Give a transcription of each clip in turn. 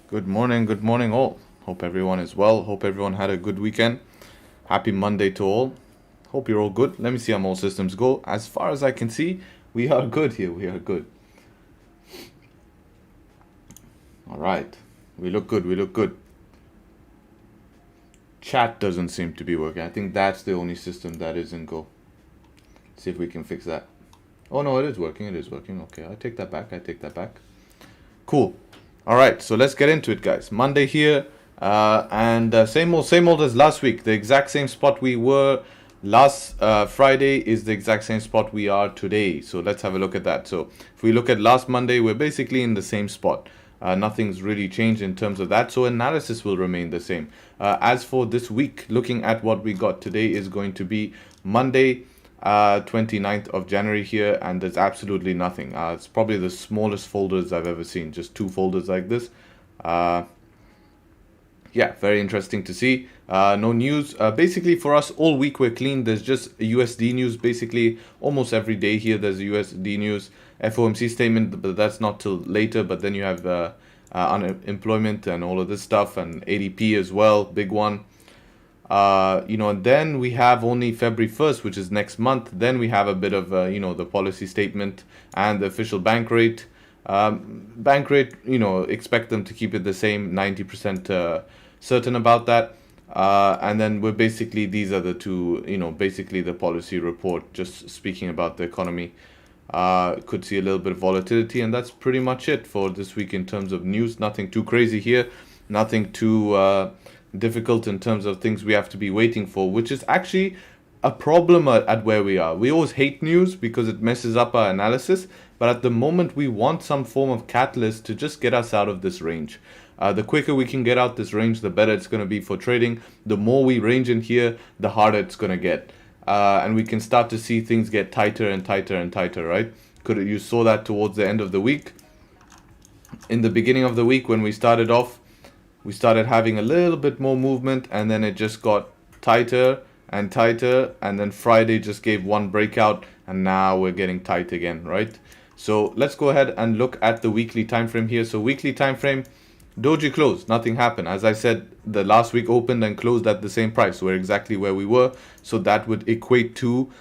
Good morning all. Hope everyone is well. Hope everyone had a good weekend. Happy Monday to all. Hope you're all good. Let me see how all systems go. As far as I can see, we are good here. We are good. All right. We look good. We look good. Chat doesn't seem to be working. I think that's the only system that isn't go. See if we can fix that. Oh no, it is working. It is working. Okay, I take that back. I take that back. Cool. All right, so let's get into it, guys. Monday here, and same old as last week. The exact same spot we were last Friday is the exact same spot we are today. So let's have a look at that. So if we look at last Monday, we're basically in the same spot. Nothing's really changed in terms of that. So analysis will remain the same. As for this week, looking at what we got today is going to be Monday, 29th of January here, and there's absolutely nothing. It's probably the smallest folders I've ever seen, just two folders like this. Yeah, very interesting to see. No news. Basically for us all week we're clean. There's just USD news basically almost every day here. There's USD news, FOMC statement, but that's not till later. But then you have unemployment and all of this stuff, and ADP as well, big one. And then we have only February 1st, which is next month. Then we have a bit of, the policy statement and the official bank rate. Bank rate, expect them to keep it the same, 90% certain about that. And then we're basically, these are the two, basically the policy report, just speaking about the economy. Could see a little bit of volatility, and that's pretty much it for this week in terms of news. Nothing too crazy here, nothing too difficult in terms of things we have to be waiting for, which is actually a problem at where we are. We always hate news because it messes up our analysis, but at the moment we want some form of catalyst to just get us out of this range. The quicker we can get out this range, the better it's going to be for trading. The more we range in here, the harder it's going to get. And we can start to see things get tighter and tighter and tighter, right? You saw that towards the end of the week. In the beginning of the week when we started off, we started having a little bit more movement, and then it just got tighter and tighter, and then Friday just gave one breakout, and now we're getting tight again, right? So let's go ahead and look at the weekly time frame here. So weekly time frame, doji closed, nothing happened. As I said, the last week opened and closed at the same price. We're exactly where we were, so that would equate to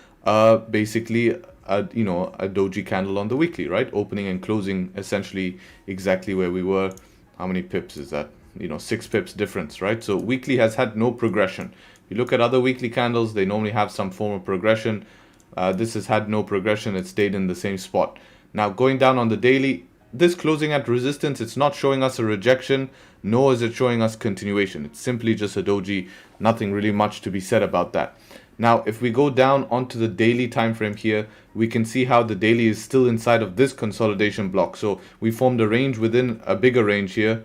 basically a doji candle on the weekly, right? Opening and closing essentially exactly where we were. How many pips is that? 6 pips difference, right? So weekly has had no progression. You look at other weekly candles, they normally have some form of progression. This has had no progression. It stayed in the same spot. Now going down on the daily, this closing at resistance, it's not showing us a rejection, nor is it showing us continuation. It's simply just a doji. Nothing really much to be said about that. Now if we go down onto the daily time frame here, we can see how the daily is still inside of this consolidation block. So we formed a range within a bigger range here.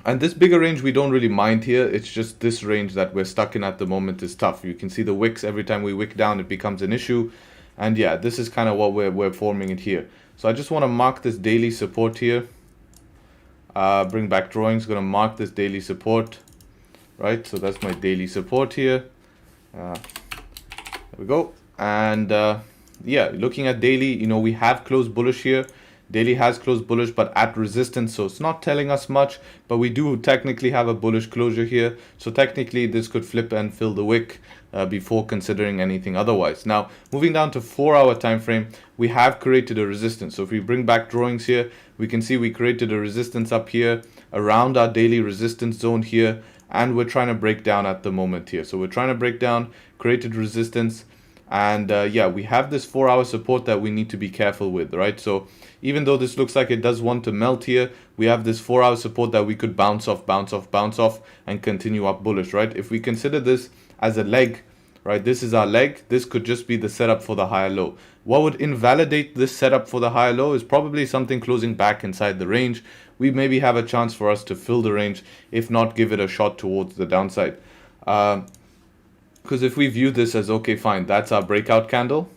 And this bigger range we don't really mind here. It's just this range that we're stuck in at the moment is tough. You can see the wicks. Every time we wick down, it becomes an issue. And yeah, this is kind of what we're forming it here. So I just want to mark this daily support here. Bring back drawings. Going to mark this daily support. Right, so that's my daily support here. There we go. And yeah, looking at daily, we have closed bullish here. Daily has closed bullish, but at resistance, so it's not telling us much, but we do technically have a bullish closure here. So technically this could flip and fill the wick before considering anything otherwise. Now moving down to 4-hour time frame, we have created a resistance. So if we bring back drawings here, we can see we created a resistance up here around our daily resistance zone here, and we're trying to break down at the moment here. So we're trying to break down, created resistance. And yeah, we have this 4-hour support that we need to be careful with, right? So even though this looks like it does want to melt here, we have this 4-hour support that we could bounce off, and continue up bullish, right? If we consider this as a leg, right, this is our leg. This could just be the setup for the higher low. What would invalidate this setup for the higher low is probably something closing back inside the range. We maybe have a chance for us to fill the range, if not give it a shot towards the downside. Because if we view this as, okay, fine, that's our breakout candle.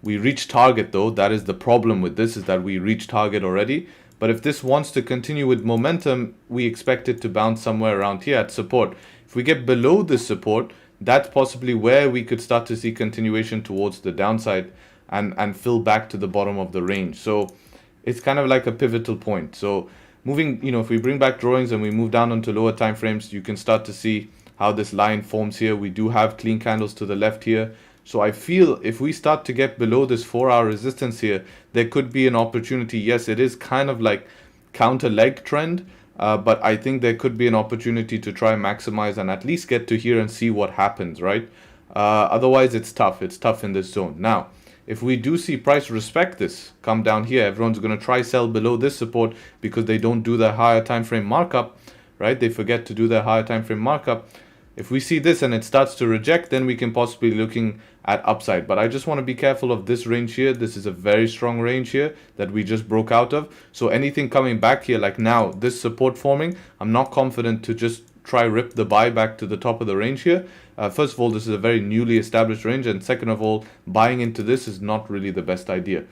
We reach target though. That is the problem with this, is that we reach target already. But if this wants to continue with momentum, we expect it to bounce somewhere around here at support. If we get below this support, that's possibly where we could start to see continuation towards the downside and fill back to the bottom of the range. So it's kind of like a pivotal point. So moving, if we bring back drawings and we move down onto lower time frames, you can start to see how this line forms here. We do have clean candles to the left here. So I feel if we start to get below this 4-hour resistance here, there could be an opportunity. Yes, it is kind of like counter leg trend, but I think there could be an opportunity to try maximize and at least get to here and see what happens, right? Otherwise, it's tough. It's tough in this zone. Now, if we do see price respect this, come down here, everyone's going to try sell below this support because they don't do their higher time frame markup, right? They forget to do their higher time frame markup. If we see this and it starts to reject, then we can possibly be looking at upside. But I just want to be careful of this range here. This is a very strong range here that we just broke out of. So anything coming back here, like now, this support forming, I'm not confident to just try rip the buy back to the top of the range here. First of all, this is a very newly established range. And second of all, buying into this is not really the best idea.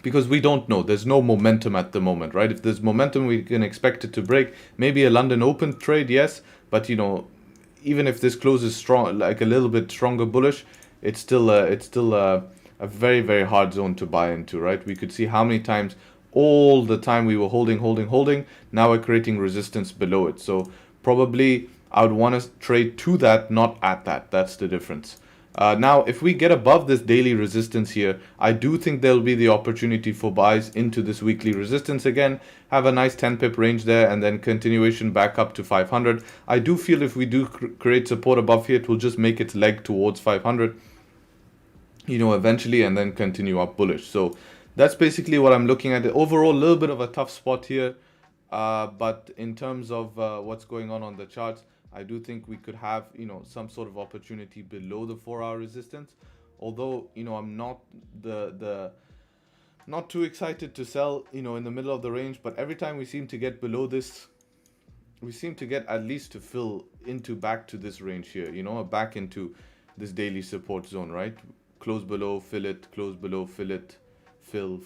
Because we don't know. There's no momentum at the moment, right? If there's momentum, we can expect it to break. Maybe a London Open trade, yes. But, even if this closes strong, like a little bit stronger bullish, it's still a very, very hard zone to buy into, right? We could see how many times all the time we were holding. Now we're creating resistance below it. So probably I would want to trade to that, not at that. That's the difference. Now, if we get above this daily resistance here, I do think there'll be the opportunity for buys into this weekly resistance again, have a nice 10 pip range there, and then continuation back up to 500. I do feel if we do create support above here, it will just make its leg towards 500, eventually, and then continue up bullish. So that's basically what I'm looking at. Overall, a little bit of a tough spot here, but in terms of what's going on the charts, I do think we could have, some sort of opportunity below the 4-hour resistance. Although, I'm not not too excited to sell, in the middle of the range. But every time we seem to get below this, we seem to get at least to fill into back to this range here, back into this daily support zone, right? Close below, fill it, close below, fill it, fill.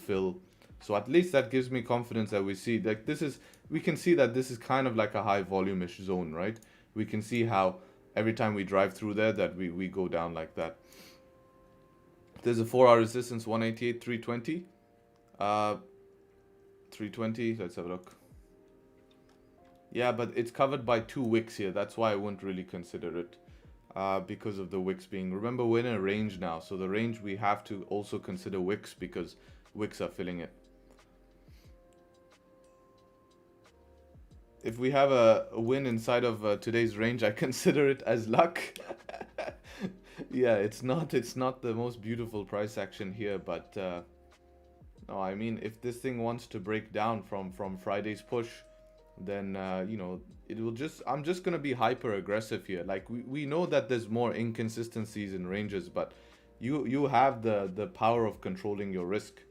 So at least that gives me confidence that we see like we can see that this is kind of like a high volume-ish zone, right? We can see how every time we drive through there that we go down like that. There's a 4-hour resistance, 188, 320. 320, let's have a look. Yeah, but it's covered by 2 wicks here. That's why I wouldn't really consider it. Because of the wicks being... Remember, we're in a range now. So the range, we have to also consider wicks because wicks are filling it. If we have a win inside of today's range, I consider it as luck. Yeah, it's not the most beautiful price action here, but no, I mean, if this thing wants to break down from Friday's push, then it will just... I'm just gonna be hyper aggressive here. Like we know that there's more inconsistencies in ranges, but you have the power of controlling your risk.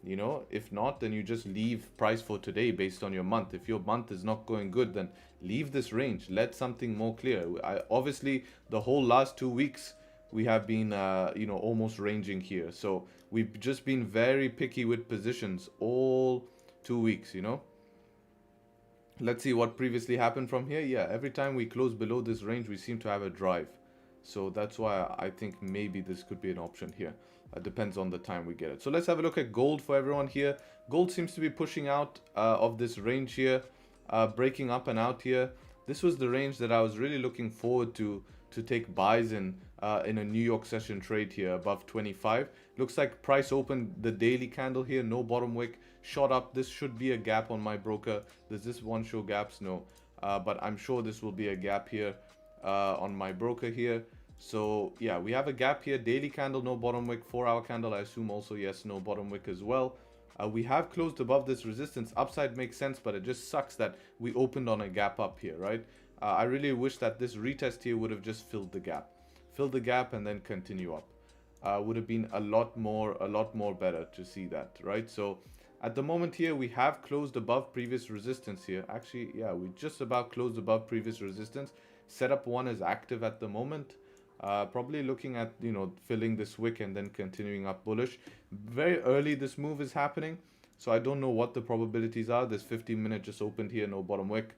If not, then you just leave price for today based on your month. If your month is not going good, then leave this range. Let something more clear. Obviously, the whole last 2 weeks, we have been, almost ranging here. So we've just been very picky with positions all 2 weeks, Let's see what previously happened from here. Yeah, every time we close below this range, we seem to have a drive. So that's why I think maybe this could be an option here. Depends on the time we get it. So let's have a look at gold for everyone here. Gold seems to be pushing out of this range here, breaking up and out here. This was the range that I was really looking forward to take buys in a New York session trade here above 25. Looks like price opened the daily candle here, no bottom wick, shot up. This should be a gap on my broker. Does this one show gaps? No, but I'm sure this will be a gap here on my broker here. So yeah, we have a gap here, daily candle, no bottom wick, 4-hour candle, I assume also, yes, no bottom wick as well. We have closed above this resistance. Upside makes sense, but it just sucks that we opened on a gap up here, right? I really wish that this retest here would have just filled the gap and then continue up. Would have been a lot more better to see that, right? So at the moment here, we have closed above previous resistance here. Actually, yeah, we just about closed above previous resistance. Setup 1 is active at the moment. Probably looking at, filling this wick and then continuing up bullish. Very early this move is happening, so I don't know what the probabilities are. This 15-minute just opened here, no bottom wick.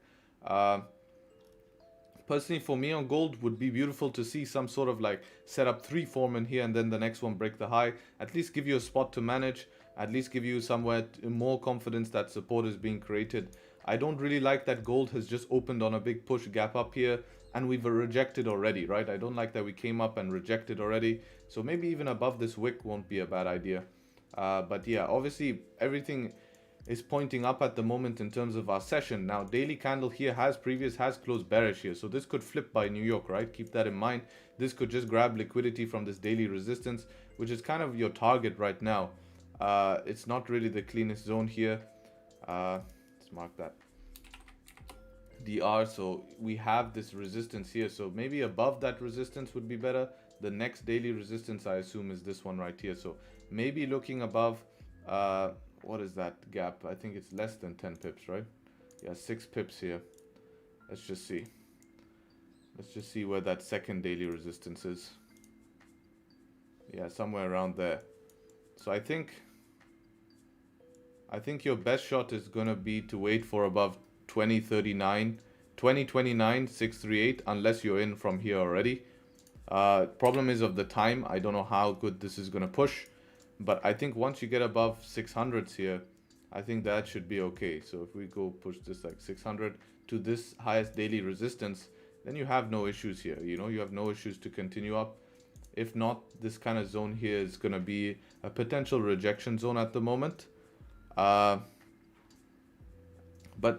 Personally, for me on gold, would be beautiful to see some sort of like setup 3 form in here and then the next one break the high. At least give you a spot to manage. at least give you somewhere more confidence that support is being created. I don't really like that gold has just opened on a big push gap up here and we've rejected already, right? I don't like that we came up and rejected already. So maybe even above this wick won't be a bad idea. But yeah, obviously everything is pointing up at the moment in terms of our session. Now, daily candle here has closed bearish here. So this could flip by New York, right? Keep that in mind. This could just grab liquidity from this daily resistance, which is kind of your target right now. It's not really the cleanest zone here. Let's mark that. DR, so we have this resistance here. So maybe above that resistance would be better. The next daily resistance, I assume, is this one right here. So maybe looking above, what is that gap? I think it's less than 10 pips, right? Yeah, 6 pips here. Let's just see. Let's just see where that second daily resistance is. Yeah, somewhere around there. So I think your best shot is going to be to wait for above 2039, 2029, 638, unless you're in from here already. Problem is of the time. I don't know how good this is going to push. But I think once you get above 600s here, I think that should be okay. So if we go push this like 600 to this highest daily resistance, then you have no issues here. You know, you have no issues to continue up. If not, this kind of zone here is going to be a potential rejection zone at the moment. But,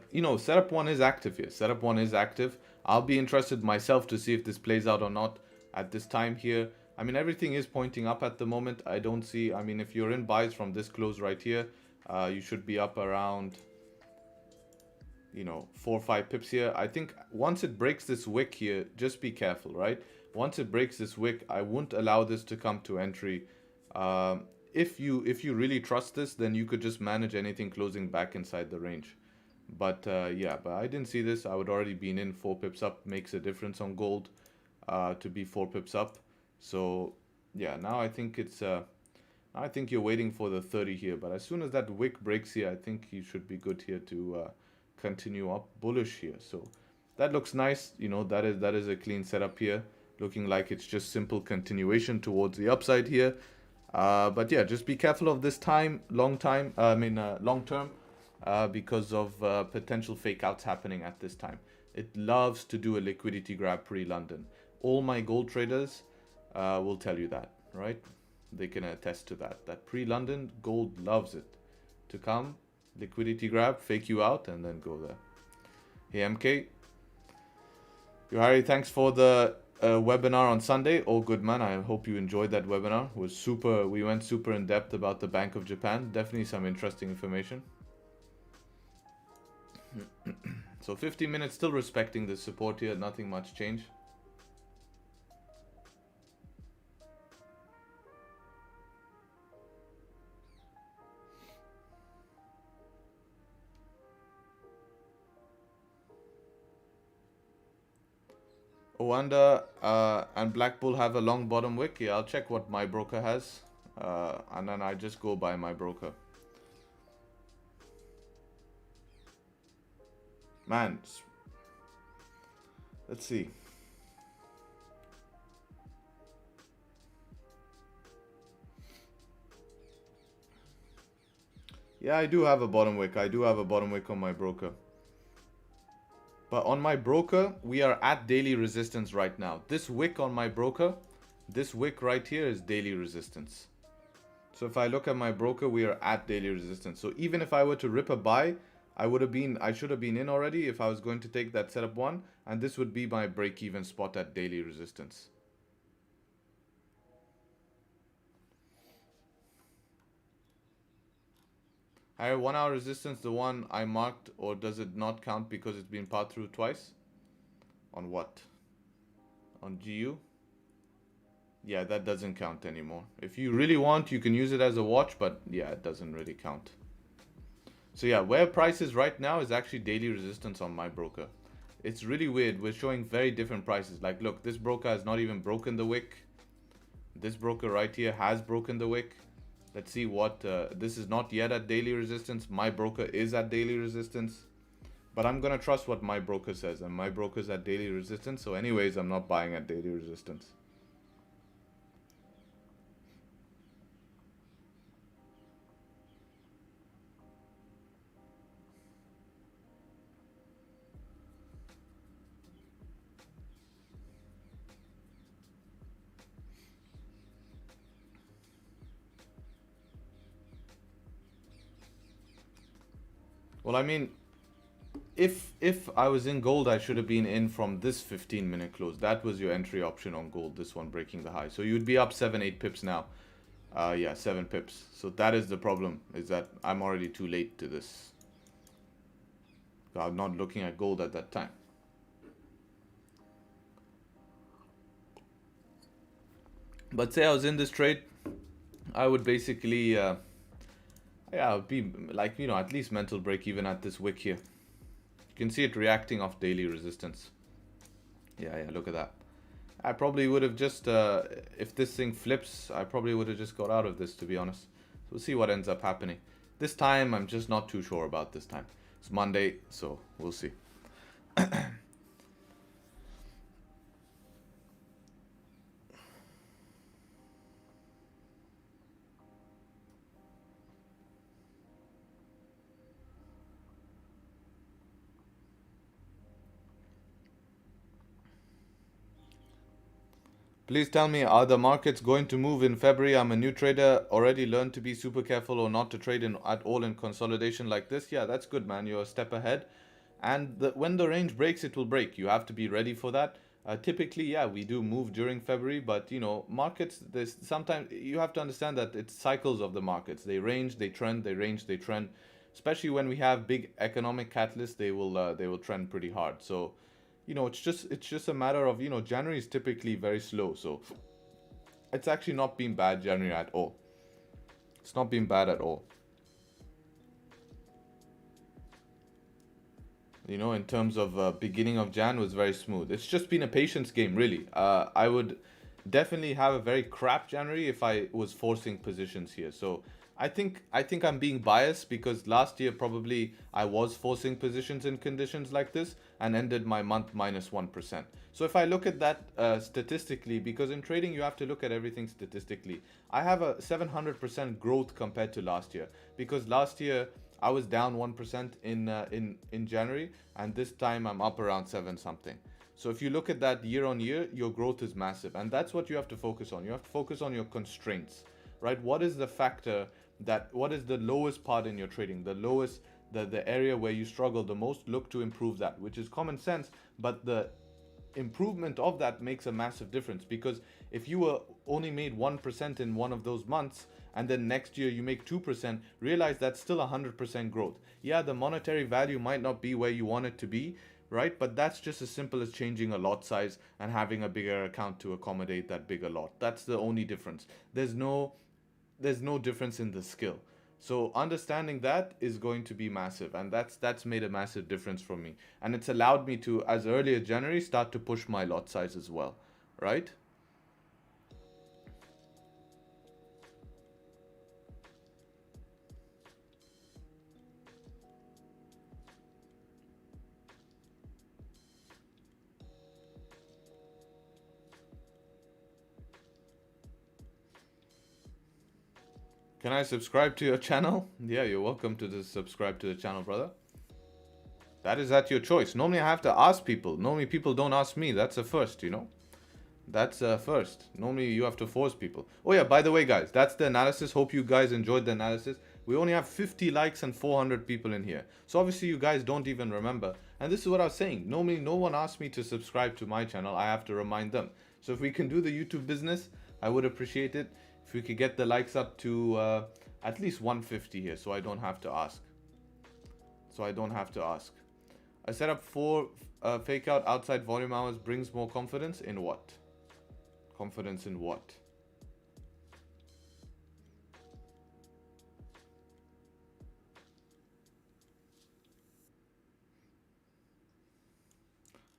you know, setup 1 is active here. Setup 1 is active. I'll be interested myself to see if this plays out or not at this time here. I mean, everything is pointing up at the moment. I don't see, I mean, if you're in buys from this close right here, you should be up around, you know, 4 or 5 pips here. I think once it breaks this wick here, just be careful, right? Once it breaks this wick, I won't allow this to come to entry. If you really trust this, then you could just manage anything closing back inside the range. But yeah, but I didn't see this. I would already been in 4 pips up. Makes a difference on gold to be 4 pips up. So yeah, now I think it's I think you're waiting for the 30 here, but as soon as that wick breaks here, I think you should be good here to continue up bullish here. So that looks nice. You know, that is a clean setup here, looking like it's just simple continuation towards the upside here. But yeah, just be careful of this long term, because of potential fake outs happening at this time. It loves to do a liquidity grab pre-London. All my gold traders will tell you that, right? They can attest to that. That pre-London, gold loves it to come, liquidity grab, fake you out, and then go there. Hey, MK. Yo, Harry, thanks for the webinar on Sunday. All good, man. I hope you enjoyed that webinar. It was super. We went super in depth about the Bank of Japan. Definitely some interesting information. So 15 minutes, still respecting the support here. Nothing much change. Oanda and Black Bull have a long bottom wick. Yeah, I'll check what my broker has. And then I just go by my broker. Man, let's see. Yeah, I do have a bottom wick. I do have a bottom wick on my broker. But on my broker, we are at daily resistance right now. This wick on my broker, this wick right here is daily resistance. So if I look at my broker, we are at daily resistance. So even if I were to rip a buy, I should have been in already if I was going to take that setup 1, and this would be my break-even spot at daily resistance. I have 1 hour resistance, the one I marked, or does it not count because it's been passed through twice? On what? On GU? Yeah, that doesn't count anymore. If you really want, you can use it as a watch, but yeah, it doesn't really count. So yeah, where price is right now is actually daily resistance on my broker. It's really weird. We're showing very different prices. Like, look, this broker has not even broken the wick. This broker right here has broken the wick. Let's see what, this is not yet at daily resistance. My broker is at daily resistance. But I'm going to trust what my broker says. And my broker's at daily resistance. So anyways, I'm not buying at daily resistance. Well, I mean, if I was in gold, I should have been in from this 15-minute close. That was your entry option on gold, this one breaking the high. So you'd be up 7-8 pips now. Yeah, 7 pips. So that is the problem, is that I'm already too late to this. I'm not looking at gold at that time. But say I was in this trade, I would basically, yeah, it would be like, you know, at least mental break even at this wick here. You can see it reacting off daily resistance. Yeah, look at that. I probably would have just, if this thing flips, I probably would have just got out of this, to be honest. So we'll see what ends up happening. This time, I'm just not too sure about this time. It's Monday, so we'll see. Please tell me, are the markets going to move in February? I'm a new trader, already learned to be super careful or not to trade in at all in consolidation like this. Yeah, that's good, man. You're a step ahead. And when the range breaks, it will break. You have to be ready for that. Typically, yeah, we do move during February, but you know, markets, there's sometimes you have to understand that it's cycles of the markets. They range, they trend, they range, they trend. Especially when we have big economic catalysts, they will trend pretty hard. So you know, it's just a matter of, you know, January is typically very slow, so it's actually not been bad January at all. It's not been bad at all. You know, in terms of beginning of Jan was very smooth. It's just been a patience game, really. I would definitely have a very crap January if I was forcing positions here. So I think I'm being biased because last year probably I was forcing positions in conditions like this and ended my month minus 1%. So if I look at that statistically, because in trading you have to look at everything statistically, I have a 700% growth compared to last year, because last year I was down 1% in January, and this time I'm up around 7 something. So if you look at that year on year, your growth is massive, and that's what you have to focus on. You have to focus on your constraints, right? What is the factor what is the lowest part in your trading, the lowest, the area where you struggle the most? Look to improve that, which is common sense, but the improvement of that makes a massive difference, because if you were only made 1% in one of those months and then next year you make 2%, realize that's still 100% growth. Yeah, the monetary value might not be where you want it to be, right? But that's just as simple as changing a lot size and having a bigger account to accommodate that bigger lot. That's the only difference. There's no difference in the skill. So understanding that is going to be massive, and that's made a massive difference for me, and it's allowed me to, as early as January, start to push my lot size as well, right? Can I subscribe to your channel? Yeah, you're welcome to subscribe to the channel, brother. That is at your choice. Normally I have to ask people. Normally people don't ask me. That's a first, you know. That's first. Normally you have to force people. Oh yeah, by the way, guys, that's the analysis. Hope you guys enjoyed the analysis. We only have 50 likes and 400 people in here. So obviously you guys don't even remember. And this is what I was saying. Normally no one asks me to subscribe to my channel. I have to remind them. So if we can do the YouTube business, I would appreciate it if we could get the likes up to at least 150 here, so I don't have to ask. I set up 4 fake out outside volume hours brings more confidence in what? Confidence in what?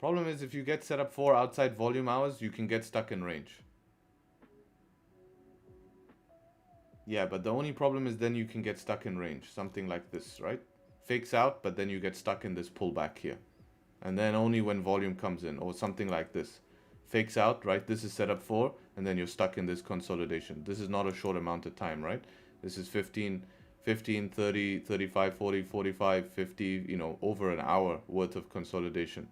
Problem is, if you get set up 4 outside volume hours, you can get stuck in range. Yeah, but the only problem is then you can get stuck in range. Something like this, right? Fakes out, but then you get stuck in this pullback here. And then only when volume comes in, or something like this. Fakes out, right? This is set up 4, and then you're stuck in this consolidation. This is not a short amount of time, right? This is 15, 30, 35, 40, 45, 50, you know, over an hour worth of consolidation.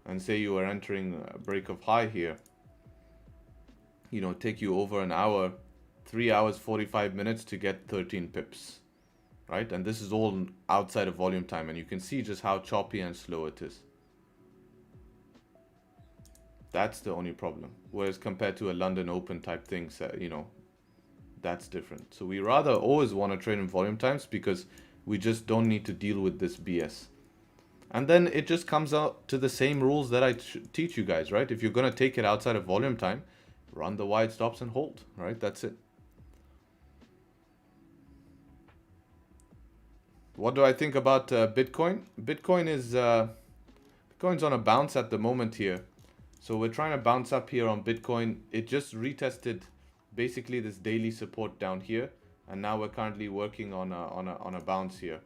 And say you are entering a break of high here, you know, take you over an hour, 3 hours, 45 minutes to get 13 pips, right? And this is all outside of volume time, and you can see just how choppy and slow it is. That's the only problem. Whereas compared to a London Open type thing, you know, that's different. So we rather always want to trade in volume times because we just don't need to deal with this BS. And then it just comes out to the same rules that I teach you guys, right? If you're going to take it outside of volume time, run the wide stops and hold, right? That's it. What do I think about Bitcoin? Bitcoin's on a bounce at the moment here. So we're trying to bounce up here on Bitcoin. It just retested basically this daily support down here, and now we're currently working on a bounce here.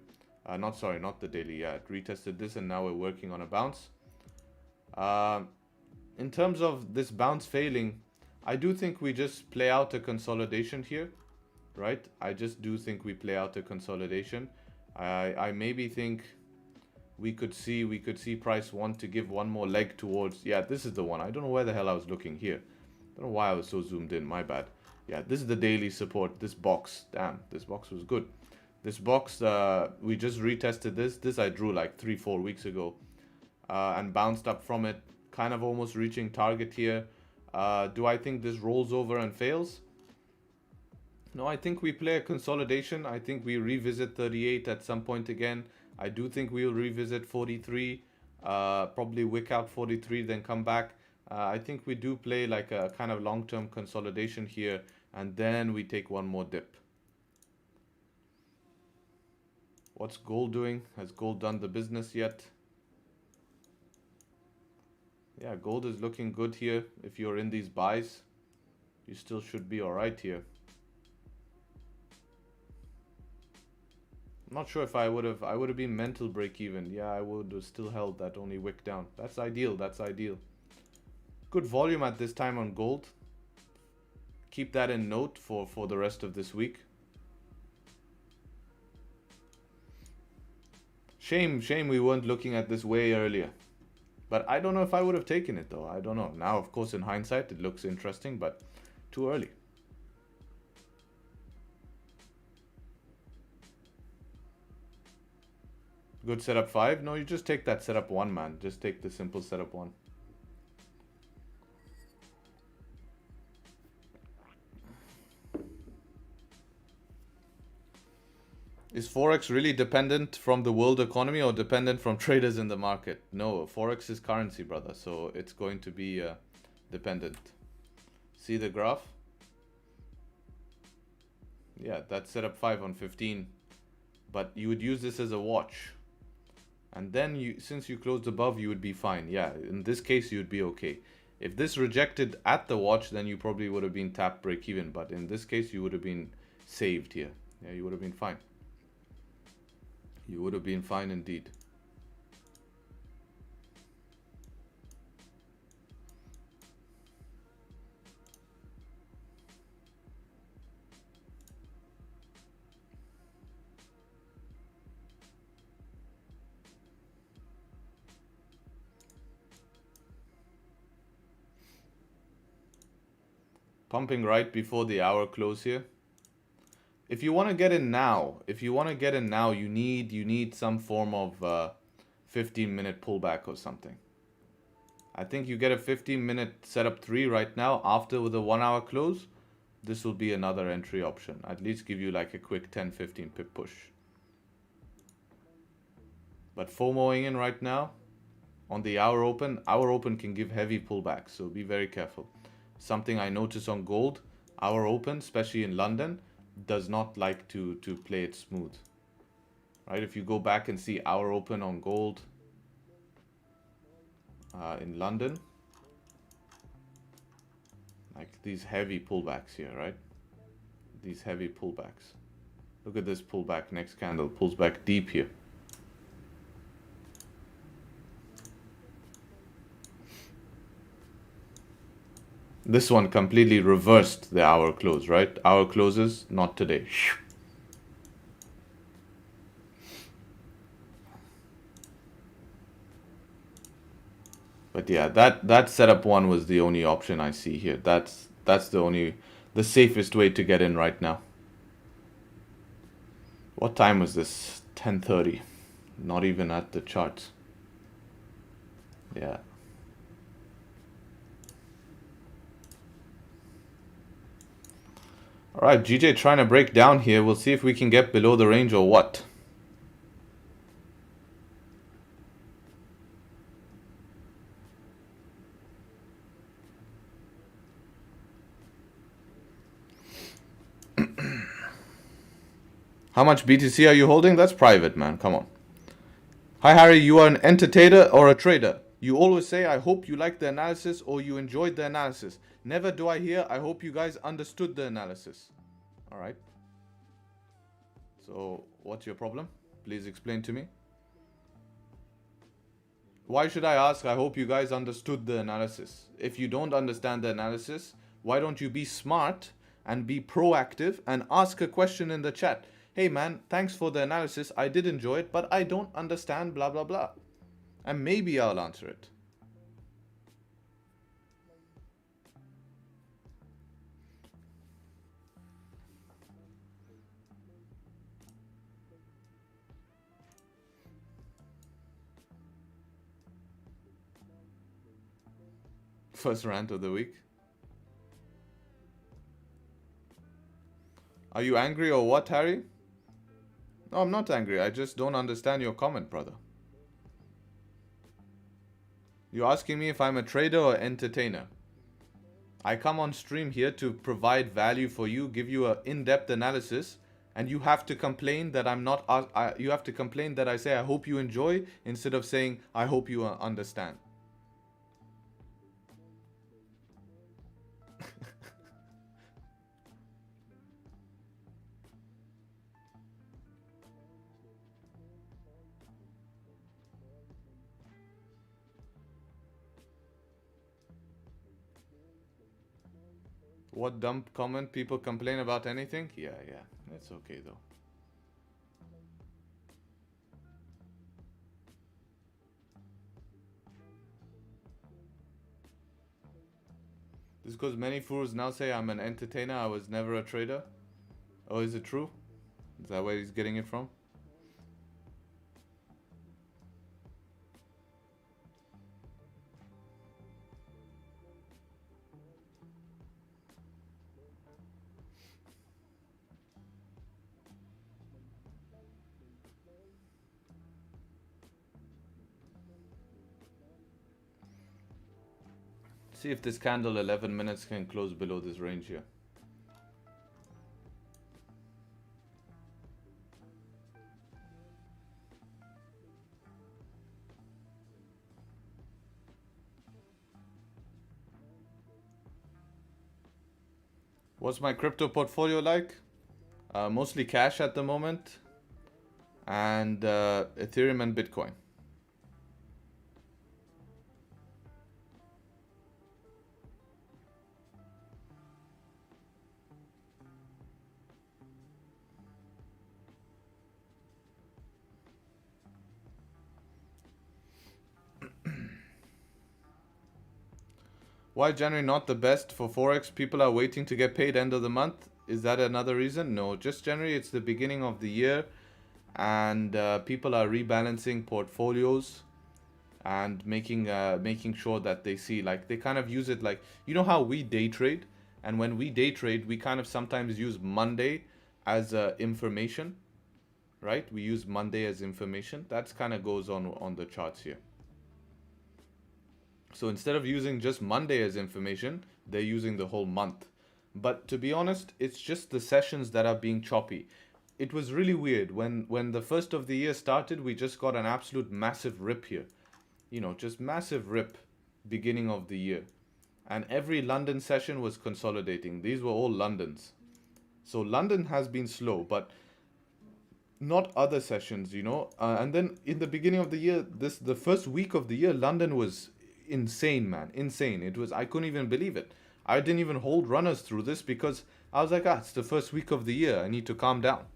Not the daily. Yeah, it retested this, and now we're working on a bounce. In terms of this bounce failing, I do think we just play out a consolidation here, right? I just do think we play out a consolidation. I maybe think we could see price want to give one more leg towards, yeah, this is the one. I don't know where the hell I was looking here. I don't know why I was so zoomed in, my bad. Yeah, this is the daily support, this box. Damn, this box was good. This box, we just retested this I drew like 3-4 weeks ago, and bounced up from it, kind of almost reaching target here. Do I think this rolls over and fails? No, I think we play a consolidation. I think we revisit 38 at some point again. I do think we'll revisit 43, probably wick out 43, then come back. I think we do play like a kind of long-term consolidation here, and then we take one more dip. What's gold doing? Has gold done the business yet? Yeah, gold is looking good here. If you're in these buys, you still should be all right here. I'm not sure if I would have been mental break even. Yeah, I would have still held that only wick down. That's ideal. That's ideal. Good volume at this time on gold. Keep that in note for the rest of this week. Shame we weren't looking at this way earlier. But I don't know if I would have taken it though. I don't know. Now, of course, in hindsight, it looks interesting, but too early. Good setup 5? No, you just take that setup 1, man. Just take the simple setup 1. Is Forex really dependent from the world economy or dependent from traders in the market? No, Forex is currency, brother. So it's going to be dependent. See the graph? Yeah, that's setup 5 on 15. But you would use this as a watch. And then since you closed above, you would be fine. Yeah, in this case, you would be okay. If this rejected at the watch, then you probably would have been tapped break even. But in this case, you would have been saved here. Yeah, you would have been fine. You would have been fine indeed. Pumping right before the hour close here. If you want to get in now, you need some form of 15-minute pullback or something. I think you get a 15-minute setup 3 right now after the 1 hour close. This will be another entry option. At least give you like a quick 10-15 pip push. But FOMOing in right now on the hour open can give heavy pullbacks, so be very careful. Something I notice on gold, hour open, especially in London, does not like to play it smooth. Right? If you go back and see hour open on gold in London, like these heavy pullbacks here, right? These heavy pullbacks. Look at this pullback. Next candle pulls back deep here. This one completely reversed the hour close, right? Hour closes, not today. But yeah, that setup 1 was the only option I see here. That's the safest way to get in right now. What time was this? 10:30. Not even at the charts. Yeah. All right, GJ trying to break down here. We'll see if we can get below the range or what. How much BTC are you holding? That's private, man. Come on. Hi, Harry. You are an entertainer or a trader? You always say, I hope you liked the analysis or you enjoyed the analysis. Never do I hear, I hope you guys understood the analysis. All right. So, what's your problem? Please explain to me. Why should I ask, I hope you guys understood the analysis? If you don't understand the analysis, why don't you be smart and be proactive and ask a question in the chat? Hey man, thanks for the analysis. I did enjoy it, but I don't understand blah blah blah. And maybe I'll answer it. First rant of the week. Are you angry or what, Harry? No, I'm not angry. I just don't understand your comment, brother. You're asking me if I'm a trader or entertainer. I come on stream here to provide value for you, give you an in-depth analysis, and you have to complain that I'm not. You have to complain that I say I hope you enjoy instead of saying I hope you understand. What dumb comment? People complain about anything? Yeah, that's okay though. This is because many fools now say I'm an entertainer, I was never a trader. Oh, is it true? Is that where he's getting it from? See if this candle 11 minutes can close below this range here. What's my crypto portfolio like? Mostly cash at the moment, and Ethereum and Bitcoin. Why January not the best for Forex? People are waiting to get paid end of the month. Is that another reason? No, just January. It's the beginning of the year, and people are rebalancing portfolios and making sure that they see, like, they kind of use it like, you know how we day trade, and when we day trade, we kind of sometimes use Monday as information, right? We use Monday as information. That's kind of goes on the charts here. So instead of using just Monday as information, they're using the whole month. But to be honest, it's just the sessions that are being choppy. It was really weird. When the first of the year started, we just got an absolute massive rip here. You know, just massive rip beginning of the year. And every London session was consolidating. These were all Londons. So London has been slow, but not other sessions, you know. And then in the beginning of the year, the first week of the year, London was insane, man, insane. It was, I couldn't even believe it. I didn't even hold runners through this because I was like, it's the first week of the year, I need to calm down,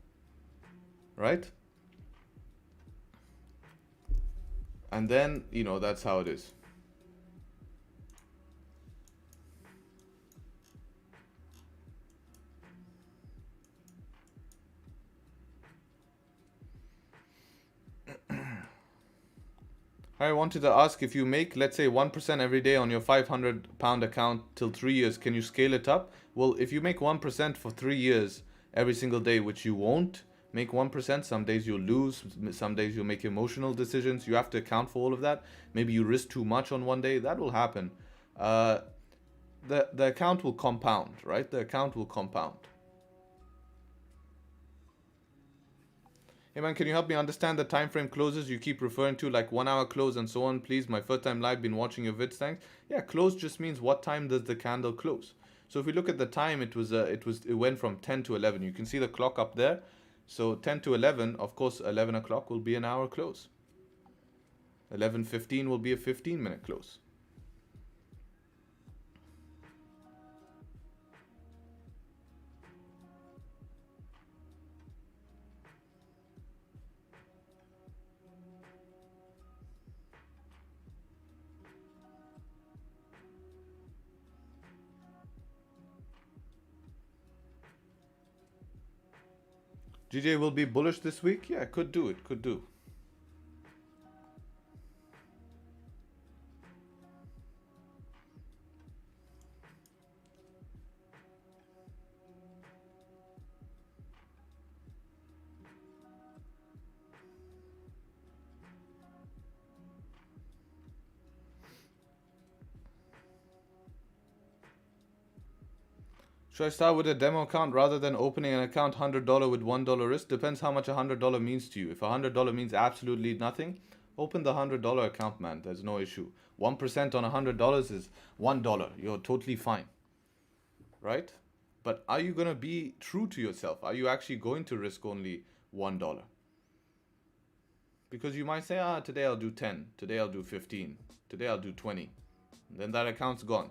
right? And then, you know, that's how it is. I wanted to ask, if you make, let's say, 1% every day on your £500 account till 3 years, can you scale it up? Well, if you make 1% for 3 years every single day, which you won't make 1%, some days you'll lose, some days you'll make emotional decisions. You have to account for all of that. Maybe you risk too much on one day. That will happen. The account will compound, right? The account will compound. Hey man, can you help me understand the time frame closes you keep referring to, like 1 hour close and so on, please? My first time live, been watching your vids, thanks. Yeah, close just means what time does the candle close. So if we look at the time, it went from 10 to 11. You can see the clock up there. So 10 to 11, of course, 11 o'clock will be an hour close. 11:15 will be a 15-minute close. GJ will be bullish this week? Yeah, could do it, could do. Should I start with a demo account rather than opening an account $100 with $1 risk? Depends how much $100 means to you. If $100 means absolutely nothing, open the $100 account, man. There's no issue. 1% on $100 is $1. You're totally fine. Right? But are you going to be true to yourself? Are you actually going to risk only $1? Because you might say, today I'll do 10. Today I'll do 15. Today I'll do 20. And then that account's gone.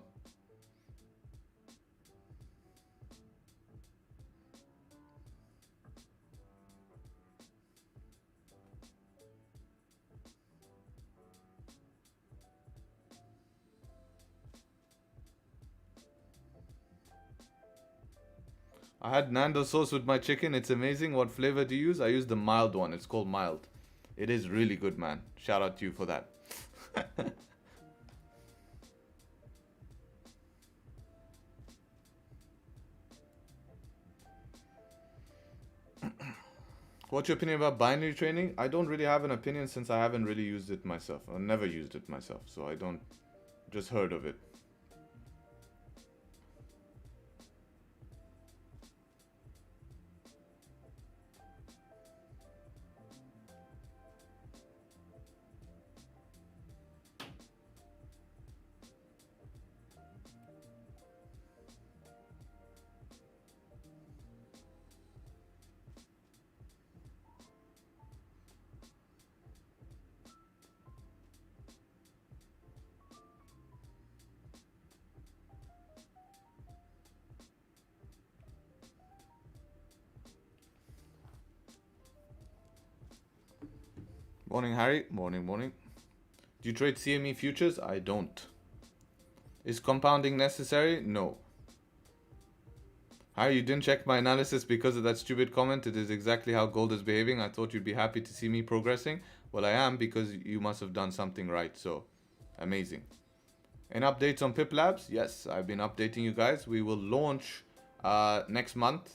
I had Nando sauce with my chicken. It's amazing. What flavor do you use? I use the mild one. It's called mild. It is really good, man. Shout out to you for that. What's your opinion about binary trading? I don't really have an opinion since I haven't really used it myself. I've never used it myself, so I don't, just heard of it. Morning, Harry. Morning, morning. Do you trade CME futures? I don't. Is compounding necessary? No. Harry, you didn't check my analysis because of that stupid comment. It is exactly how gold is behaving. I thought you'd be happy to see me progressing. Well, I am, because you must have done something right. So, amazing. Any updates on Pip Labs? Yes, I've been updating you guys. We will launch next month.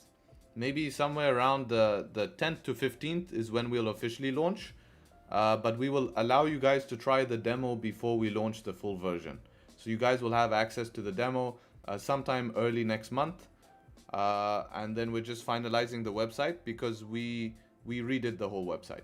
Maybe somewhere around the 10th to 15th is when we'll officially launch. But we will allow you guys to try the demo before we launch the full version. So you guys will have access to the demo sometime early next month. And then we're just finalizing the website because we redid the whole website.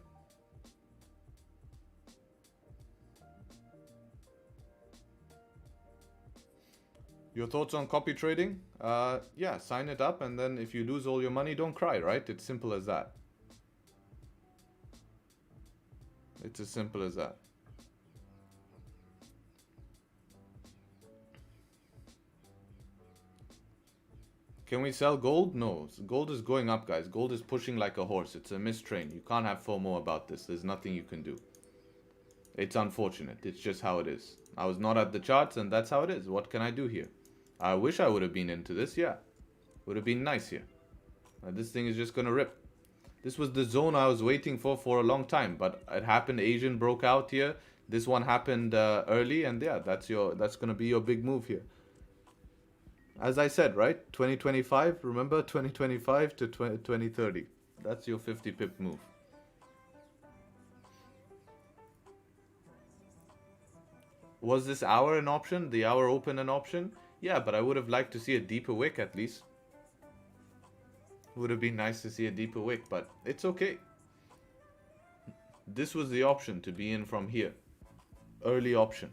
Your thoughts on copy trading? Yeah, sign it up, and then if you lose all your money, don't cry, right? It's simple as that. It's as simple as that. Can we sell gold? No. Gold is going up, guys. Gold is pushing like a horse. It's a mistrain. You can't have FOMO about this. There's nothing you can do. It's unfortunate. It's just how it is. I was not at the charts, and that's how it is. What can I do here? I wish I would have been into this. Yeah. Would have been nice here. This thing is just going to rip. This was the zone I was waiting for a long time, but it happened. Asian broke out here. This one happened early, and yeah, that's going to be your big move here. As I said, right? 2025, remember 2025 to 2030. That's your 50 pip move. Was this hour an option? The hour open an option? Yeah, but I would have liked to see a deeper wick at least. Would have been nice to see a deeper wick, but it's okay. This was the option to be in from here. Early option.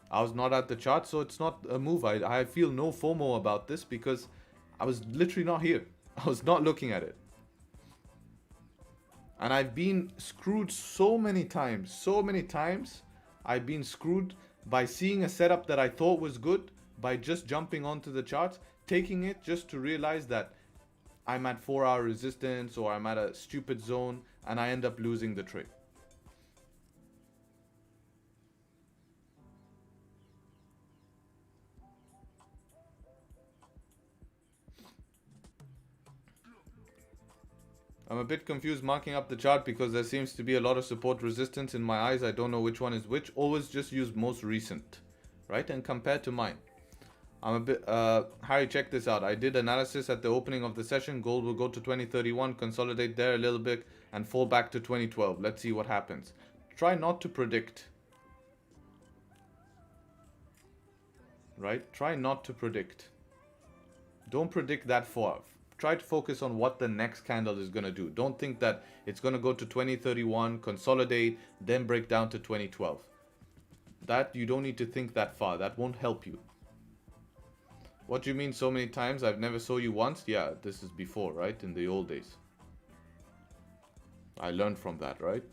I was not at the chart, so it's not a move. I feel no FOMO about this because I was literally not here. I was not looking at it. And I've been screwed so many times. So many times I've been screwed by seeing a setup that I thought was good, by just jumping onto the charts, taking it just to realize that I'm at 4-hour resistance or I'm at a stupid zone, and I end up losing the trade. I'm a bit confused marking up the chart because there seems to be a lot of support resistance in my eyes. I don't know which one is which. Always just use most recent, right? And compare to mine. I'm a bit, Harry, check this out. I did analysis at the opening of the session. Gold will go to 2031, consolidate there a little bit, and fall back to 2012. Let's see what happens. Try not to predict. Right? Try not to predict. Don't predict that far. Try to focus on what the next candle is going to do. Don't think that it's going to go to 2031, consolidate, then break down to 2012. That, you don't need to think that far. That won't help you. What do you mean so many times? I've never saw you once? Yeah, this is before, right? In the old days. I learned from that, right?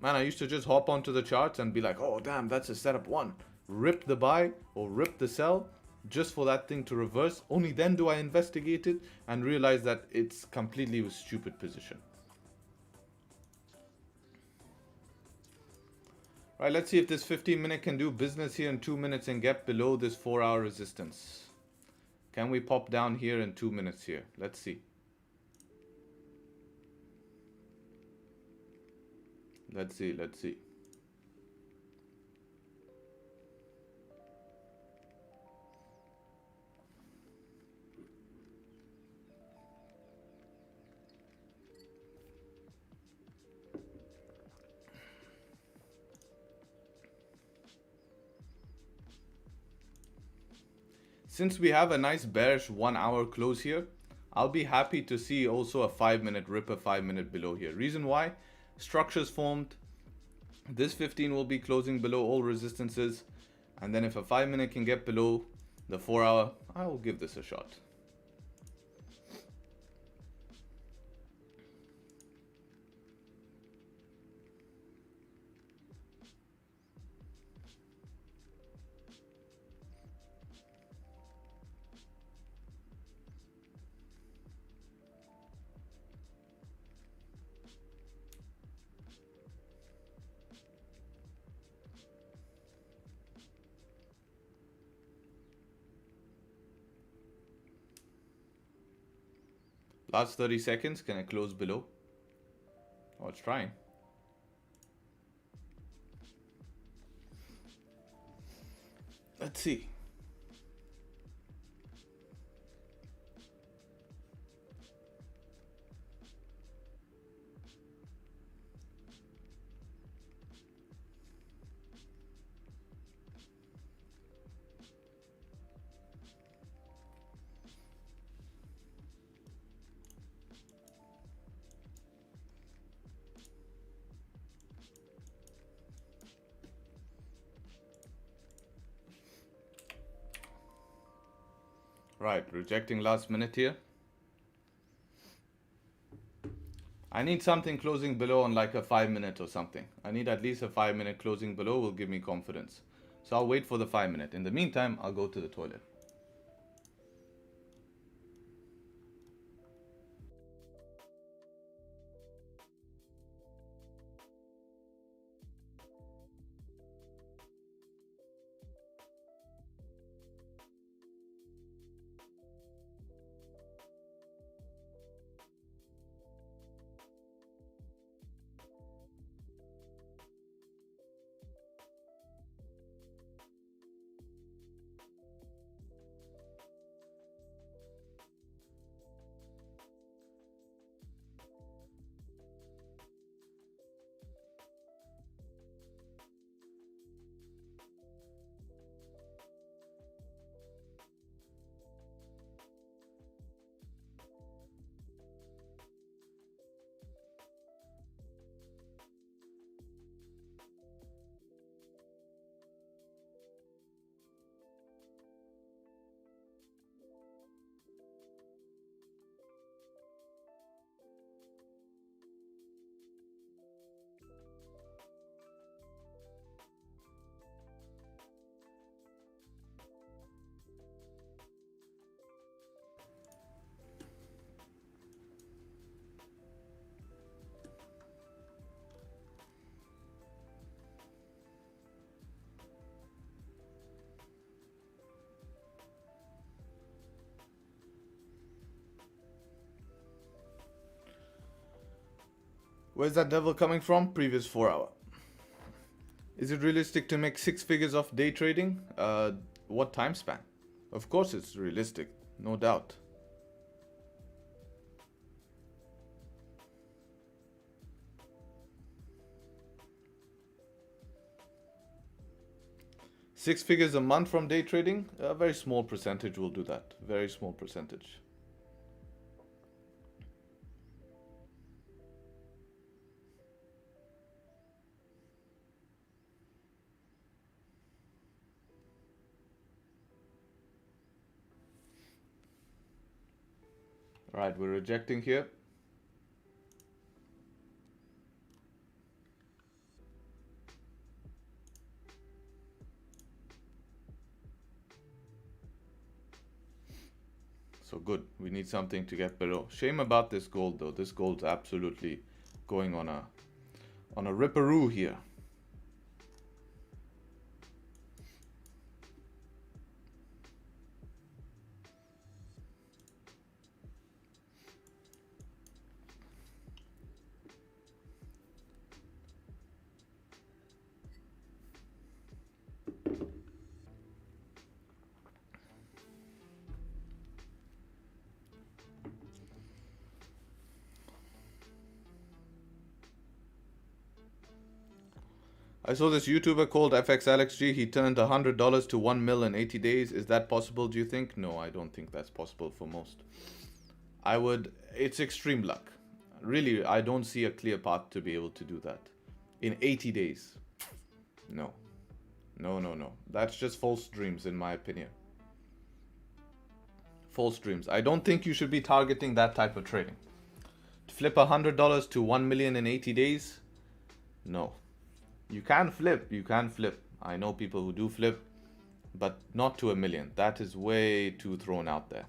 Man, I used to just hop onto the charts and be like, oh, damn, that's a setup one. Rip the buy or rip the sell just for that thing to reverse. Only then do I investigate it and realize that it's completely a stupid position. Right, let's see if this 15-minute can do business here in 2 minutes and get below this 4-hour resistance. Can we pop down here in 2 minutes here? Let's see. Let's see. Since we have a nice bearish 1 hour close here, I'll be happy to see also a 5-minute rip, a 5-minute below here. Reason why? Structures formed. This 15 will be closing below all resistances. And then if a 5-minute can get below the 4-hour, I will give this a shot. Last 30 seconds, can I close below? Oh, it's trying. Let's see. Right, rejecting last minute here. I need something closing below on like a 5-minute or something. I need at least a 5-minute closing below will give me confidence. So I'll wait for the 5-minute. In the meantime, I'll go to the toilet. Where's that level coming from? Previous 4 hour. Is it realistic to make 6 figures off day trading? What time span? Of course it's realistic, no doubt. Six figures a month from day trading? A very small percentage will do that. Very small percentage. Alright, we're rejecting here. So good. We need something to get below. Shame about this gold though. This gold's absolutely going on a ripperoo here. I saw this YouTuber called FXAlexG. He turned $100 to 1 mil in 80 days. Is that possible, do you think? No, I don't think that's possible for most. It's extreme luck. Really, I don't see a clear path to be able to do that. In 80 days. No. No. That's just false dreams in my opinion. False dreams. I don't think you should be targeting that type of trading. To flip $100 to 1 million in 80 days? No. You can flip. I know people who do flip, but not to 1 million. That is way too thrown out there.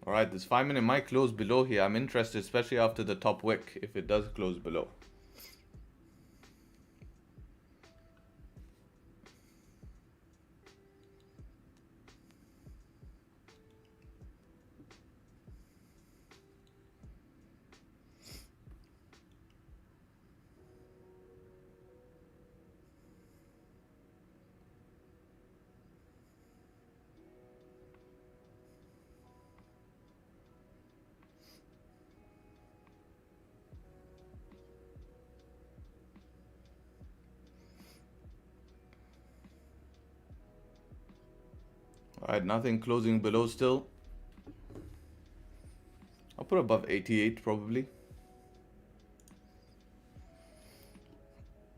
Alright, this 5 minute might close below here. I'm interested, especially after the top wick, if it does close below. Alright, nothing closing below still. I'll put above 88 probably.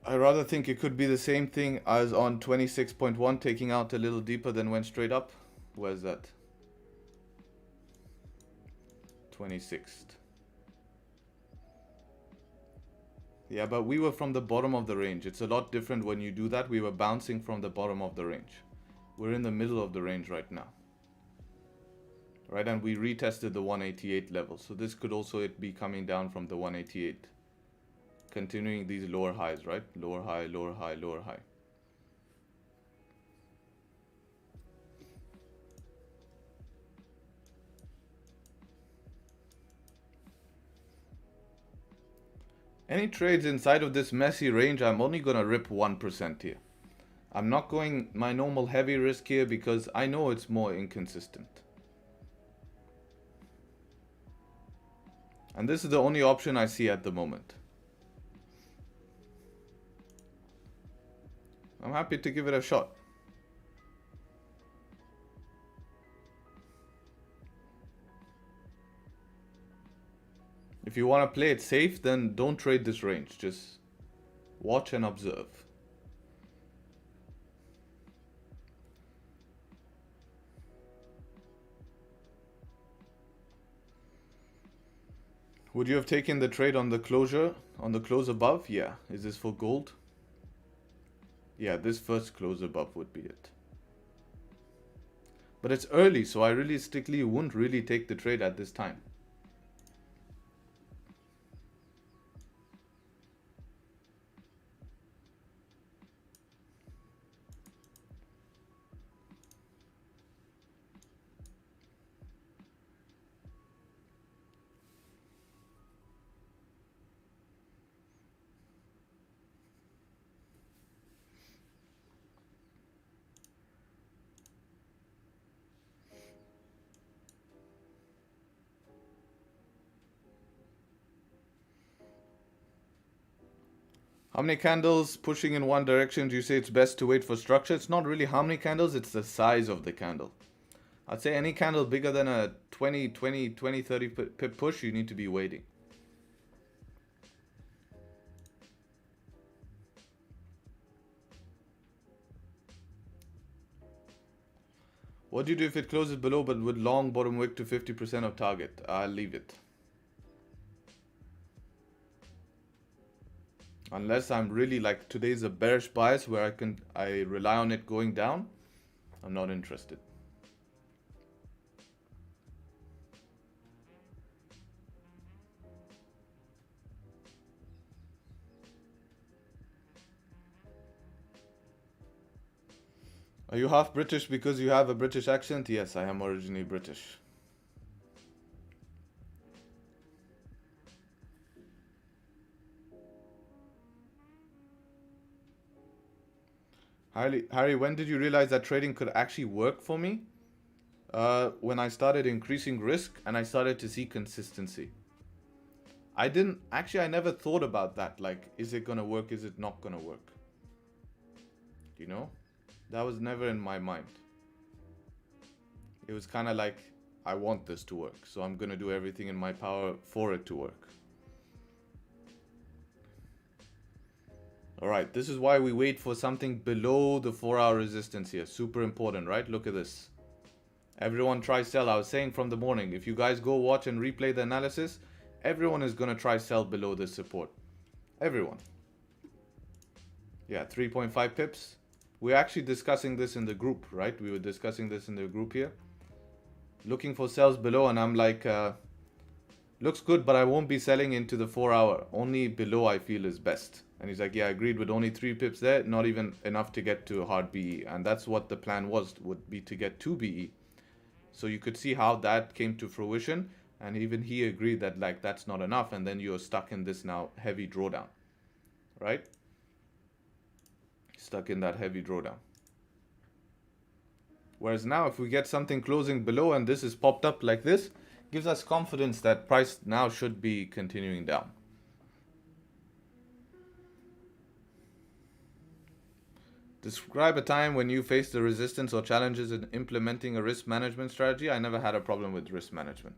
I rather think it could be the same thing as on 26.1, taking out a little deeper than went straight up. Where's that? 26th. Yeah, but we were from the bottom of the range. It's a lot different when you do that. We were bouncing from the bottom of the range. We're in the middle of the range right now. Right, and we retested the 188 level. So this could also be coming down from the 188. Continuing these lower highs, right? Lower high, lower high, lower high. Any trades inside of this messy range, I'm only going to rip 1% here. I'm not going my normal heavy risk here because I know it's more inconsistent. And this is the only option I see at the moment. I'm happy to give it a shot. If you want to play it safe, then don't trade this range. Just watch and observe. Would you have taken the trade on the closure, on the close above? Yeah. Is this for gold? Yeah, this first close above would be it. But it's early, so I realistically wouldn't really take the trade at this time. How many candles pushing in one direction? Do you say it's best to wait for structure? It's not really how many candles, it's the size of the candle. I'd say any candle bigger than a 30 pip push, you need to be waiting. What do you do if it closes below but with long bottom wick to 50% of target? I'll leave it. Unless I'm really like today's a bearish bias where I rely on it going down, I'm not interested. Are you half British because you have a British accent? Yes, I am originally British. Harry, when did you realize that trading could actually work for me? When I started increasing risk and I started to see consistency. I never thought about that. Like, is it gonna work? Is it not gonna work? You know? That was never in my mind. It was kind of like, I want this to work, so I'm gonna do everything in my power for it to work. Alright, this is why we wait for something below the 4-hour resistance here. Super important, right? Look at this. Everyone tries sell. I was saying from the morning, if you guys go watch and replay the analysis, everyone is going to try sell below this support. Everyone. Yeah, 3.5 pips. We're actually discussing this in the group, right? We were discussing this in the group here. Looking for sells below, and I'm like, looks good, but I won't be selling into the 4-hour. Only below I feel is best. And he's like, yeah, I agreed, with only 3 pips there, not even enough to get to a hard BE. And that's what the plan would be to get to BE. So you could see how that came to fruition. And even he agreed that like that's not enough. And then you're stuck in this now heavy drawdown. Right? Stuck in that heavy drawdown. Whereas now if we get something closing below and this is popped up like this, gives us confidence that price now should be continuing down. Describe a time when you faced the resistance or challenges in implementing a risk management strategy. I never had a problem with risk management.